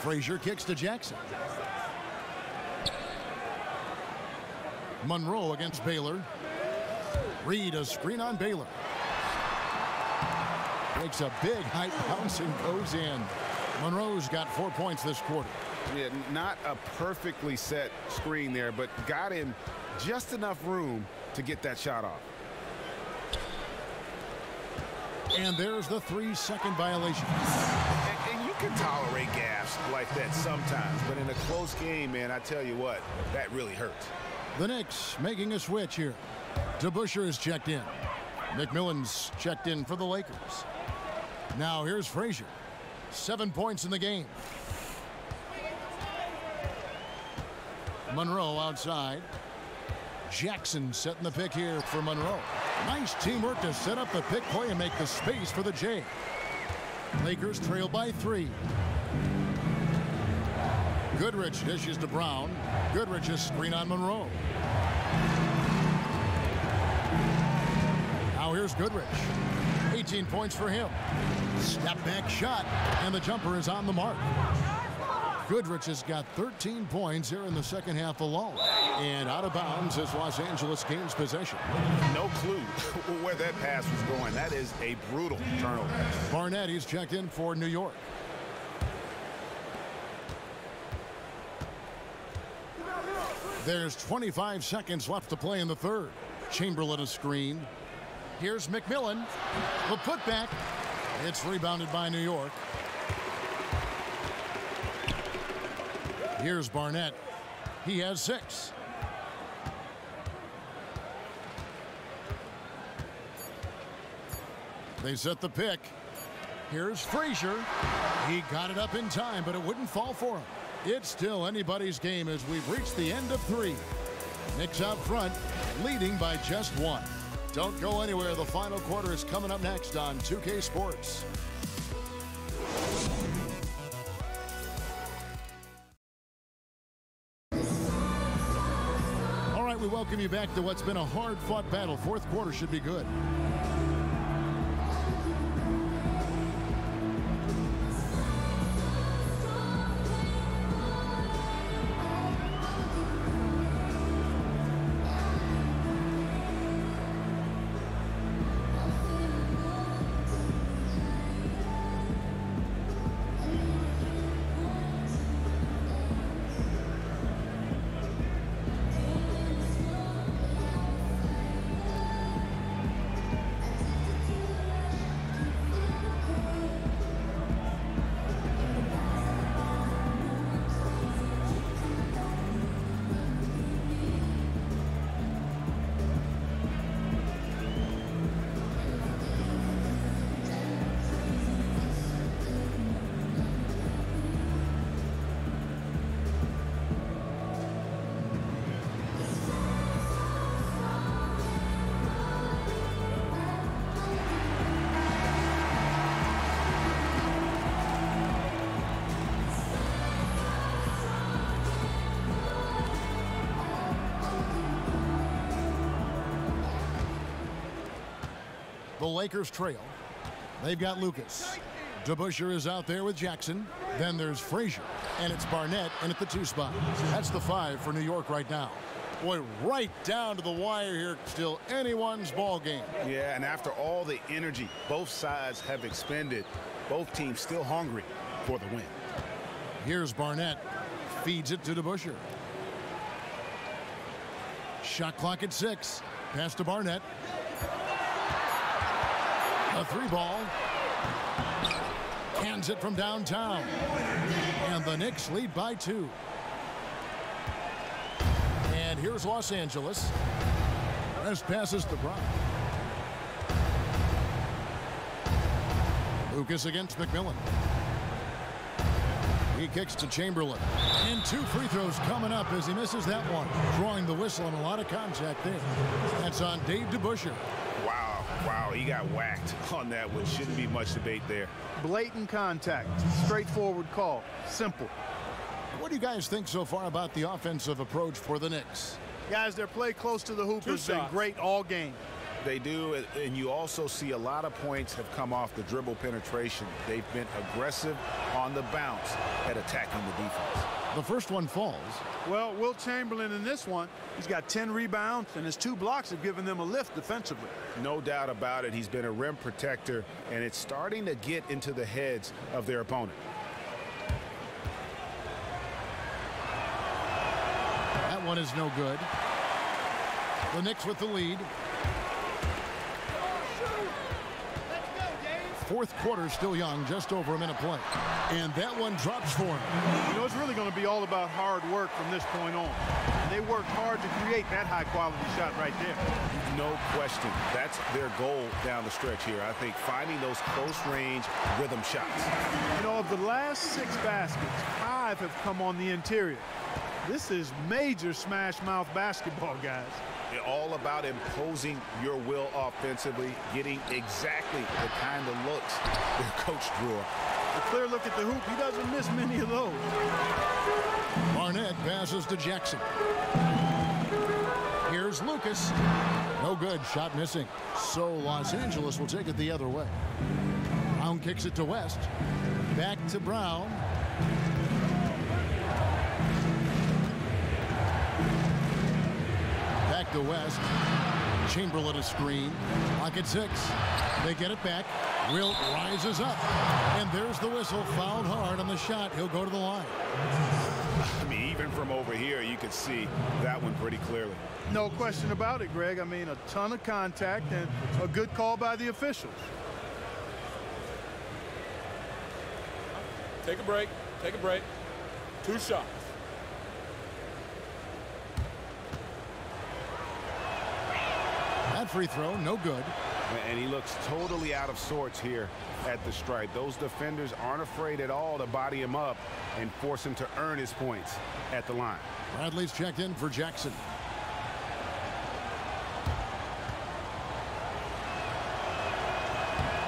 Frazier kicks to Jackson. Monroe against Baylor. Reed, a screen on Baylor. Makes a big height bounce and goes in. Monroe's got 4 points this quarter. Yeah, not a perfectly set screen there, but got him just enough room to get that shot off. And there's the 3-second violation. And you can tolerate gaffes like that sometimes, but in a close game, man, I tell you what, that really hurts. The Knicks making a switch here. DeBusschere is checked in. McMillan's checked in for the Lakers. Now here's Frazier. 7 points in the game. Monroe outside. Jackson setting the pick here for Monroe. Nice teamwork to set up the pick play and make the space for the J. Lakers trail by 3. Goodrich dishes to Brown. Goodrich's screen on Monroe. Now here's Goodrich. 18 points for him. Step back shot, and the jumper is on the mark. Goodrich has got 13 points here in the second half alone. And out of bounds as Los Angeles gains possession. No clue where that pass was going. That is a brutal turnover. Barnett, he's checked in for New York. There's 25 seconds left to play in the third. Chamberlain a screen. Here's McMillan. The putback. It's rebounded by New York. Here's Barnett. He has 6. They set the pick. Here's Frazier. He got it up in time, but it wouldn't fall for him. It's still anybody's game as we've reached the end of 3. Knicks out front, leading by just 1. Don't go anywhere. The final quarter is coming up next on 2K Sports. All right, we welcome you back to what's been a hard-fought battle. Fourth quarter should be good. The Lakers trail. They've got Lucas. DeBusschere is out there with Jackson. Then there's Frazier. And it's Barnett in at the 2 spot. That's the 5 for New York right now. Boy, right down to the wire here. Still anyone's ball game. Yeah, and after all the energy both sides have expended, both teams still hungry for the win. Here's Barnett. Feeds it to DeBusschere. Shot clock at 6. Pass to Barnett. A 3-ball. Cans it from downtown. And the Knicks lead by 2. And here's Los Angeles. Rest passes to Brown. Lucas against McMillan. He kicks to Chamberlain. And 2 free throws coming up as he misses that one. Drawing the whistle and a lot of contact there. That's on Dave DeBusschere. Wow, he got whacked on that one. Shouldn't be much debate there. Blatant contact. Straightforward call. Simple. What do you guys think so far about the offensive approach for the Knicks? Guys, their play close to the hoop has been great all game. They do, and you also see a lot of points have come off the dribble penetration. They've been aggressive on the bounce at attacking the defense. The first one falls. Well, Wilt Chamberlain in this one, he's got 10 rebounds, and his 2 blocks have given them a lift defensively. No doubt about it. He's been a rim protector, and it's starting to get into the heads of their opponent. That one is no good. The Knicks with the lead. Fourth quarter still young, just over a minute play. And that one drops for him. You know, it's really going to be all about hard work from this point on. And they worked hard to create that high-quality shot right there. No question. That's their goal down the stretch here. I think finding those close-range rhythm shots. You know, of the last 6 baskets, 5 have come on the interior. This is major smash-mouth basketball, guys. All about imposing your will offensively, getting exactly the kind of looks their coach drew up. A clear look at the hoop. He doesn't miss many of those. Barnett passes to Jackson. Here's Lucas. No good. Shot missing. So Los Angeles will take it the other way. Brown kicks it to West. Back to Brown. Back to West. Chamberlain a screen. Clock at 6. They get it back. Wilt rises up. And there's the whistle. Fouled hard on the shot. He'll go to the line. I mean, even from over here, you could see that one pretty clearly. No question about it, Greg. I mean, a ton of contact and a good call by the officials. Take a break. Take a break. 2 shots. That free throw, no good. And he looks totally out of sorts here at the stripe. Those defenders aren't afraid at all to body him up and force him to earn his points at the line. Bradley's checked in for Jackson.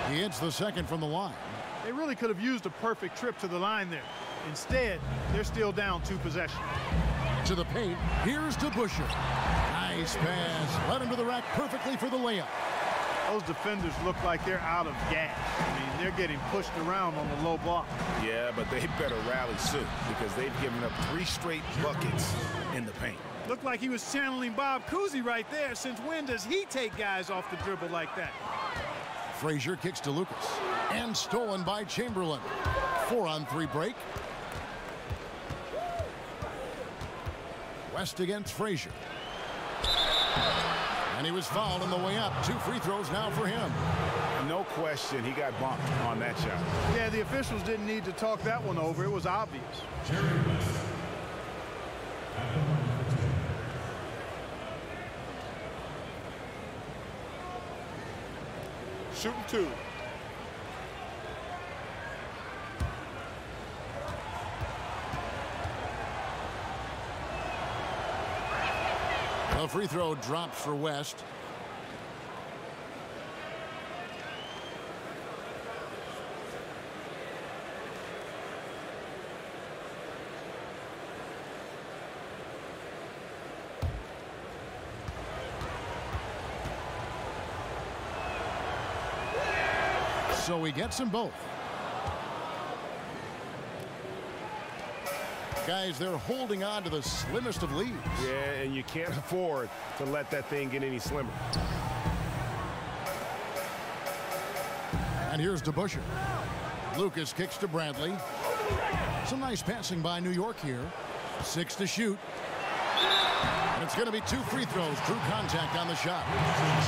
He hits the second from the line. They really could have used a perfect trip to the line there. Instead, they're still down 2 possessions. To the paint. Here's to Busher. Nice pass. Led him to the rack perfectly for the layup. Those defenders look like they're out of gas. I mean, they're getting pushed around on the low block. Yeah, but they better rally soon because they've given up 3 straight buckets in the paint. Looked like he was channeling Bob Cousy right there. Since when does he take guys off the dribble like that? Frazier kicks to Lucas. And stolen by Chamberlain. 4-on-3 break. West against Frazier. And he was fouled on the way up. 2 free throws now for him. No question, he got bumped on that shot. Yeah, the officials didn't need to talk that one over. It was obvious. Shooting 2. The free throw drops for West. So he gets them both. Guys, they're holding on to the slimmest of leads. Yeah, and you can't afford to let that thing get any slimmer. And here's to Busher. Lucas kicks to Bradley. Some nice passing by New York here. 6 to shoot. And it's going to be 2 free throws. True contact on the shot.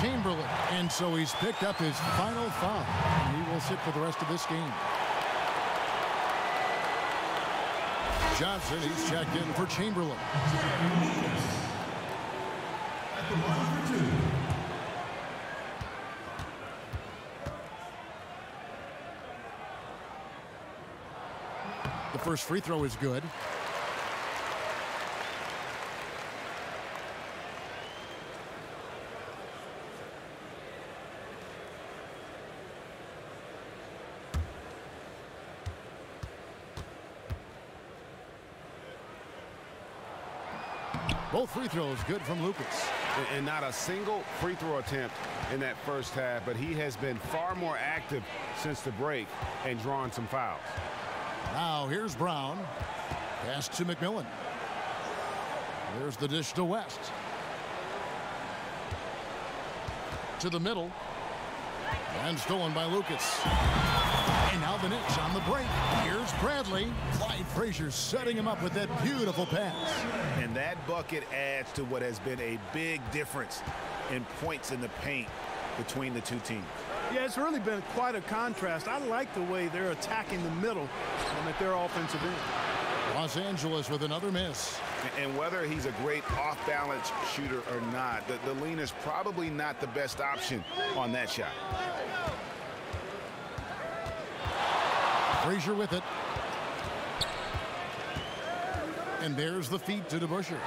Chamberlain. And so he's picked up his final foul. And he will sit for the rest of this game. Johnson, he's checked in for Chamberlain. At the line for 2. The first free throw is good. Both free throws good from Lucas. and not a single free throw attempt in that first half, but he has been far more active since the break and drawn some fouls. Now here's Brown. Pass to McMillan. There's the dish to West. To the middle. And stolen by Lucas. And now the Knicks on the break. Here's Bradley. Clyde Frazier setting him up with that beautiful pass. And that bucket adds to what has been a big difference in points in the paint between the two teams. Yeah, it's really been quite a contrast. I like the way they're attacking the middle and at their offensive end. Los Angeles with another miss. And whether he's a great off-balance shooter or not, the lean is probably not the best option on that shot. Frazier with it. And there's the feed to DeBusschere.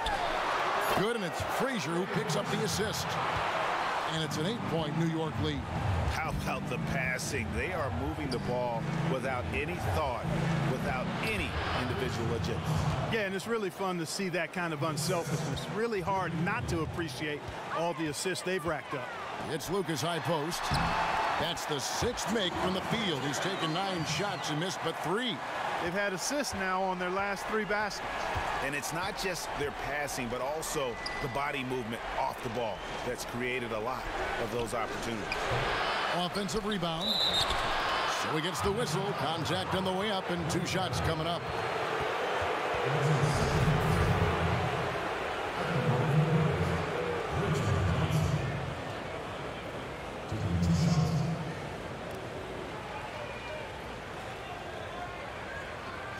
Good, and it's Frazier who picks up the assist. And it's an 8-point New York lead. How about the passing? They are moving the ball without any thought, without any individual agility. Yeah, and it's really fun to see that kind of unselfishness. Really hard not to appreciate all the assists they've racked up. It's Lucas high post. That's the 6th make from the field. He's taken 9 shots and missed but 3. They've had assists now on their last 3 baskets. And it's not just their passing, but also the body movement off the ball that's created a lot of those opportunities. Offensive rebound. So he gets the whistle. Contact on the way up and 2 shots coming up.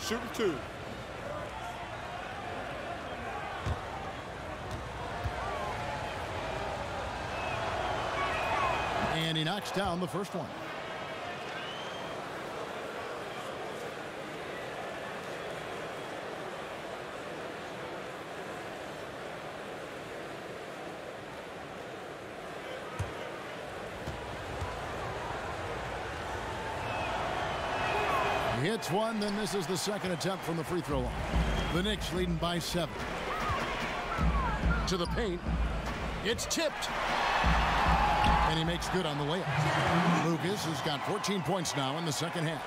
Shooting 2. And he knocks down the first one. He hits one, then this is the second attempt from the free throw line. The Knicks leading by 7. To the paint. It's tipped. And he makes good on the layup. Lucas has got 14 points now in the second half.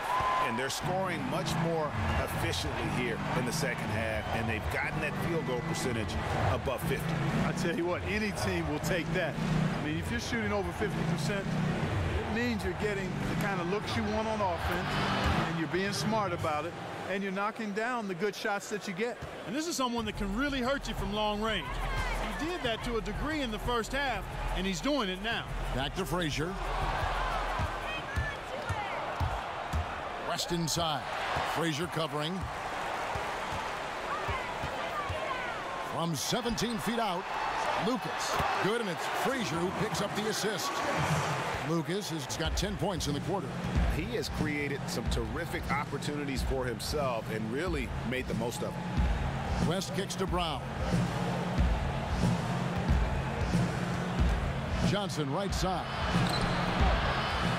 And they're scoring much more efficiently here in the second half, and they've gotten that field goal percentage above 50. I tell you what, any team will take that. I mean, if you're shooting over 50%, it means you're getting the kind of looks you want on offense, and you're being smart about it, and you're knocking down the good shots that you get. And this is someone that can really hurt you from long range. He did that to a degree in the first half, and he's doing it now. Back to Frazier. West inside. Frazier covering. From 17 feet out, Lucas. Good, and it's Frazier who picks up the assist. Lucas has got 10 points in the quarter. He has created some terrific opportunities for himself and really made the most of them. West kicks to Brown. Johnson right side.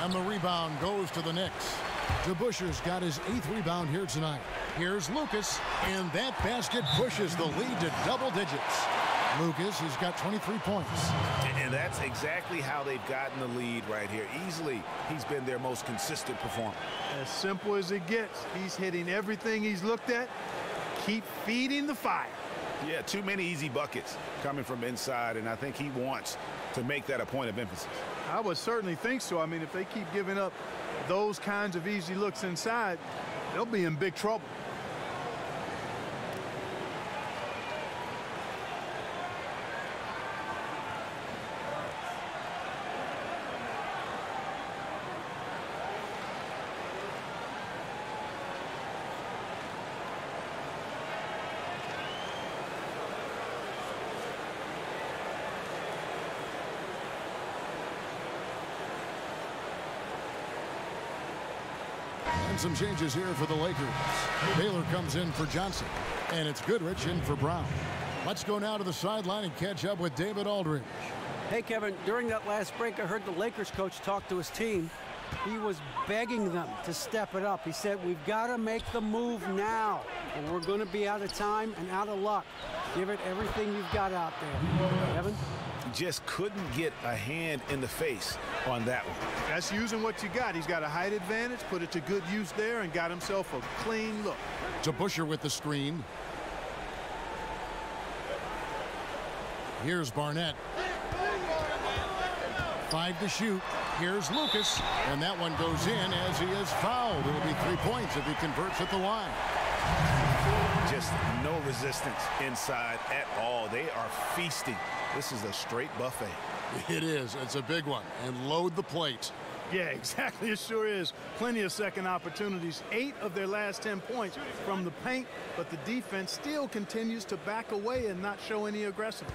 And the rebound goes to the Knicks. DeBusschere's got his 8th rebound here tonight. Here's Lucas, and that basket pushes the lead to double digits. Lucas has got 23 points. And that's exactly how they've gotten the lead right here. Easily, he's been their most consistent performer. As simple as it gets. He's hitting everything he's looked at. Keep feeding the fire. Yeah, too many easy buckets coming from inside, and I think he wants to make that a point of emphasis. I would certainly think so. I mean, if they keep giving up those kinds of easy looks inside, they'll be in big trouble. And some changes here for the Lakers. Baylor comes in for Johnson, and it's Goodrich in for Brown. Let's go now to the sideline and catch up with David Aldridge. Hey, Kevin, during that last break, I heard the Lakers coach talk to his team. He was begging them to step it up. He said, we've got to make the move now, or we're going to be out of time and out of luck. Give it everything you've got out there. Kevin? just couldn't get a hand in the face on that one. That's using what you got. He's got a height advantage, put it to good use there, and got himself a clean look. To Busher with the screen. Here's Barnett. 5 to shoot. Here's Lucas, and that one goes in as he is fouled. It'll be 3 points if he converts at the line. Just no resistance inside at all. They are feasting. This is a straight buffet. It is. It's a big one. And load the plate. Yeah, exactly. It sure is. Plenty of second opportunities. 8 of their last 10 points from the paint, but the defense still continues to back away and not show any aggressiveness.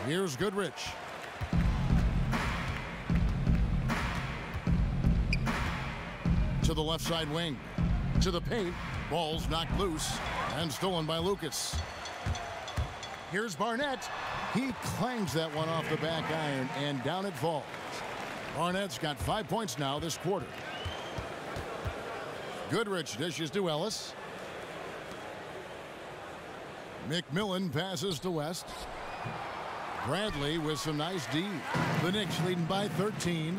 Here's Goodrich. To the left side wing. To the paint. Ball's knocked loose and stolen by Lucas. Here's Barnett. He clangs that one off the back iron, and down it falls. Barnett's got 5 points now this quarter. Goodrich dishes to Ellis. McMillan passes to West. Bradley with some nice D. The Knicks leading by 13.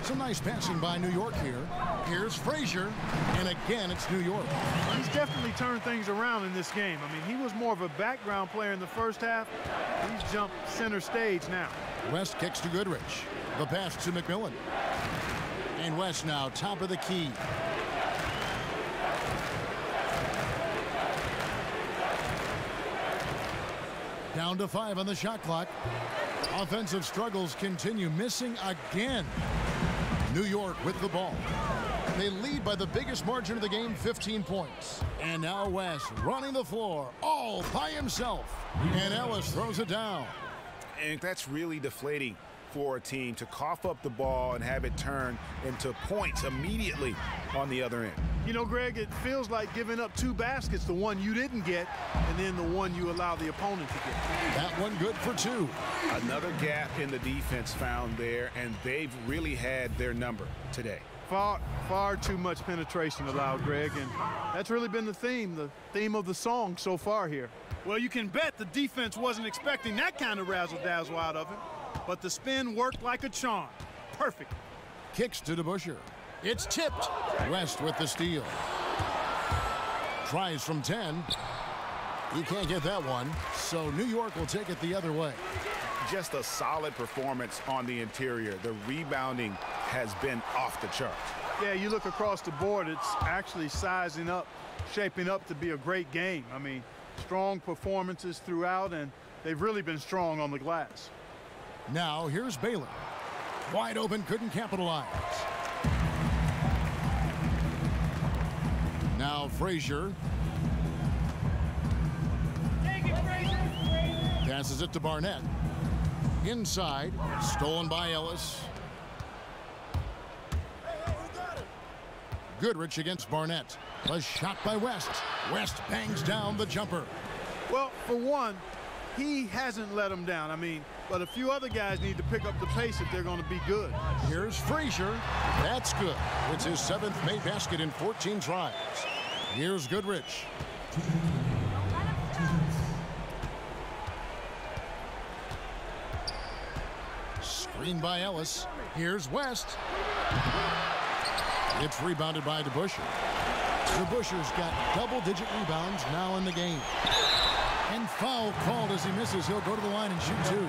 Some nice passing by New York here. Here's Frazier, and again it's New York. He's definitely turned things around in this game. I mean, he was more of a background player in the first half. He's jumped center stage now. West kicks to Goodrich. The pass to McMillan. And West now top of the key. Down to 5 on the shot clock. Offensive struggles continue, missing again. New York with the ball. They lead by the biggest margin of the game, 15 points. And now West running the floor all by himself. And Ellis throws it down. And that's really deflating for a team to cough up the ball and have it turn into points immediately on the other end. You know, Greg, it feels like giving up 2 baskets, the one you didn't get, and then the one you allow the opponent to get. That one good for 2. Another gap in the defense found there, and they've really had their number today. Far too much penetration allowed, Greg, and that's really been the theme of the song so far here. Well, you can bet the defense wasn't expecting that kind of razzle-dazzle out of him, but the spin worked like a charm. Perfect. Kicks to DeBuscher. It's tipped. West with the steal. Tries from 10. He can't get that one, so New York will take it the other way. Just a solid performance on the interior. The rebounding has been off the charts. Yeah, you look across the board, it's actually sizing up, shaping up to be a great game. I mean, strong performances throughout, and they've really been strong on the glass. Now here's Baylor. Wide open, couldn't capitalize. Now Frazier. Passes it to Barnett. Inside, stolen by Ellis. Goodrich against Barnett. A shot by West. West bangs down the jumper. Well, for one, he hasn't let him down. I mean, but a few other guys need to pick up the pace if they're going to be good. Here's Frazier. That's good. It's his 7th made basket in 14 tries. Here's Goodrich. Screen by Ellis. Here's West. It's rebounded by DeBuscher. DeBuscher's got double-digit rebounds now in the game. And foul called as he misses. He'll go to the line and shoot 2.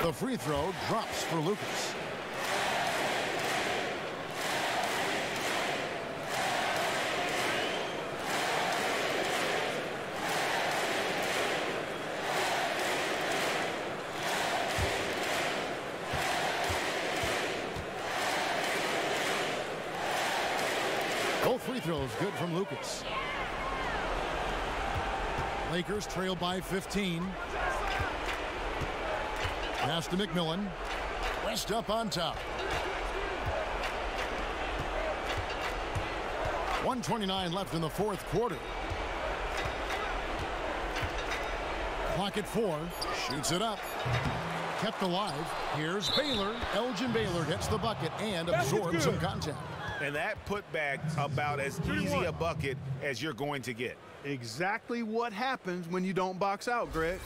The free throw drops for Lucas. Both free throws good from Lucas. Lakers trail by 15. Pass to McMillan. West up on top. 1:29 left in the fourth quarter. Clock at 4. Shoots it up. Kept alive. Here's Baylor. Elgin Baylor hits the bucket and absorbs some contact. And that putback about as easy a bucket as you're going to get. Exactly what happens when you don't box out, Greg.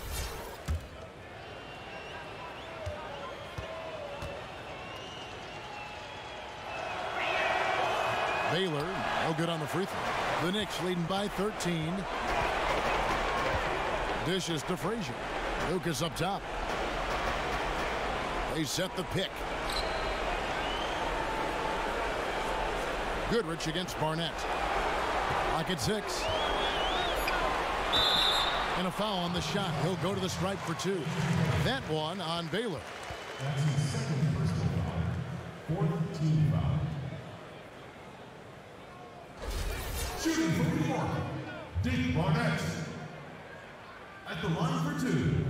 Baylor, no good on the free throw. The Knicks leading by 13. Dishes to Frazier. Lucas up top. They set the pick. Goodrich against Barnett. Clock at 6. And a foul on the shot. He'll go to the stripe for 2. That one on Baylor. That's his second personal foul. Fourth team foul. Shooting from New York, Dick Barnett. At the line for 2.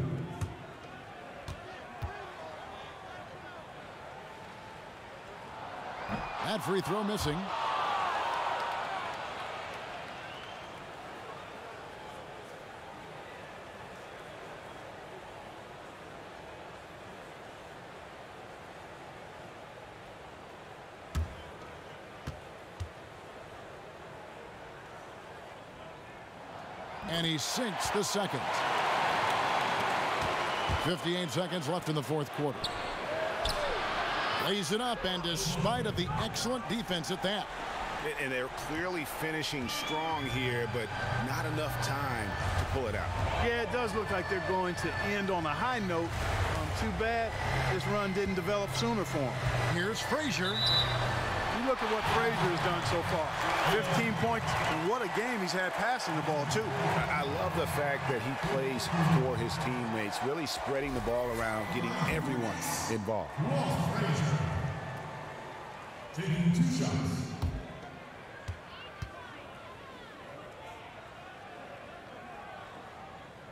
That free throw missing. And he sinks the second. 58 seconds left in the fourth quarter. Lays it up, and despite of the excellent defense at that. And they're clearly finishing strong here, but not enough time to pull it out. Yeah, it does look like they're going to end on a high note. Too bad this run didn't develop sooner for him. Here's Frazier. You look at what Frazier has done so far. 15 points, and what a game he's had passing the ball, too. I love the fact that he plays for his teammates, really spreading the ball around, getting everyone involved. Frazier. Taking 2 shots.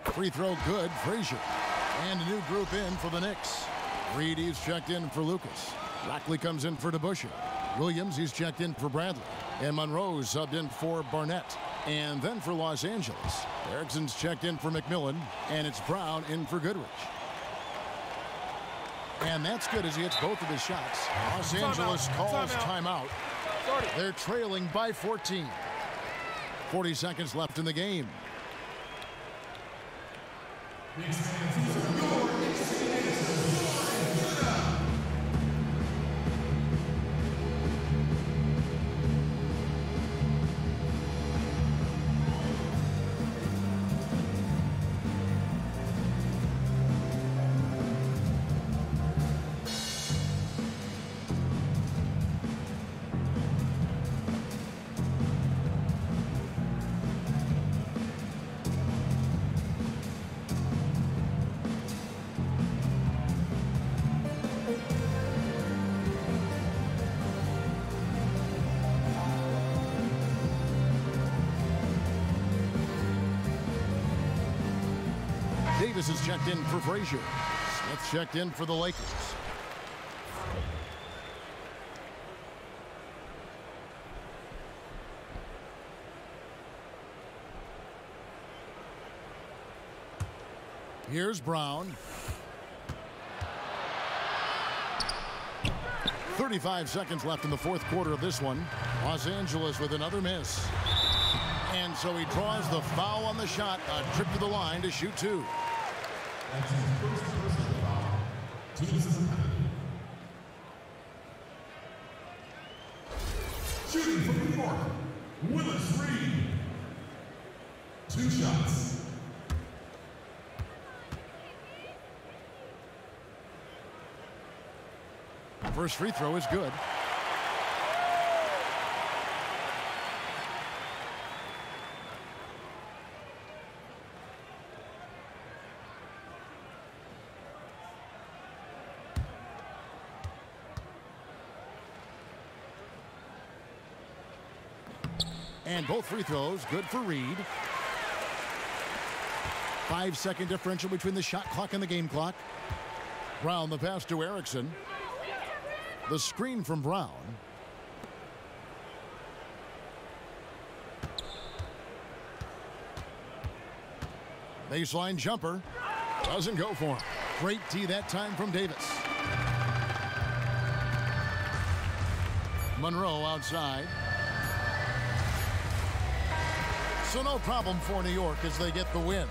Free throw good, Frazier. And a new group in for the Knicks. Reed, he's checked in for Lucas. Lackley comes in for DeBusschere. Williams, he's checked in for Bradley. And Monroe's subbed in for Barnett. And then for Los Angeles, Erickson's checked in for McMillan. And it's Brown in for Goodrich. And that's good as he hits both of his shots. Los Angeles calls timeout. They're trailing by 14. 40 seconds left in the game. Davis is checked in for Frazier. Smith checked in for the Lakers. Here's Brown. 35 seconds left in the fourth quarter of this one. Los Angeles with another miss. And so he draws the foul on the shot. A trip to the line to shoot 2. That's his first personal foul. Team's penalty. Shooting from New York, Willis Reed. 2 shots. First free throw is good. And both free throws good for Reed. 5-second differential between the shot clock and the game clock. Brown the pass to Erickson. The screen from Brown. Baseline jumper. Doesn't go for him. Great D that time from Davis. Monroe outside. So no problem for New York as they get the win.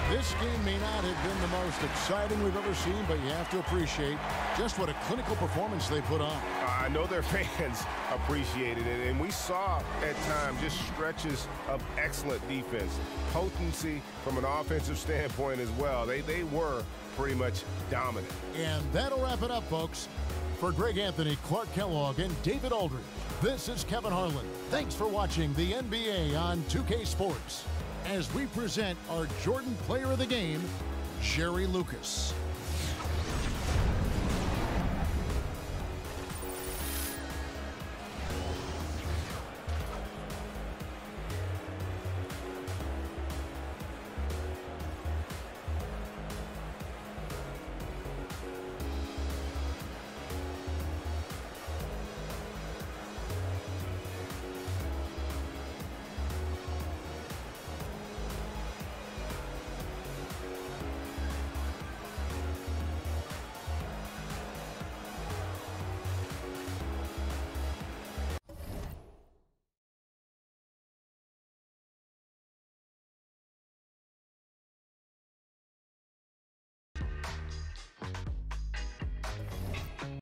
This game may not have been the most exciting we've ever seen, but you have to appreciate just what a clinical performance they put on. I know their fans appreciated it, and we saw at times just stretches of excellent defense, potency from an offensive standpoint as well. They were pretty much dominant. And that'll wrap it up, folks. For Greg Anthony, Clark Kellogg, and David Aldridge, this is Kevin Harlan. Thanks for watching the NBA on 2K Sports as we present our Jordan Player of the Game, Jerry Lucas.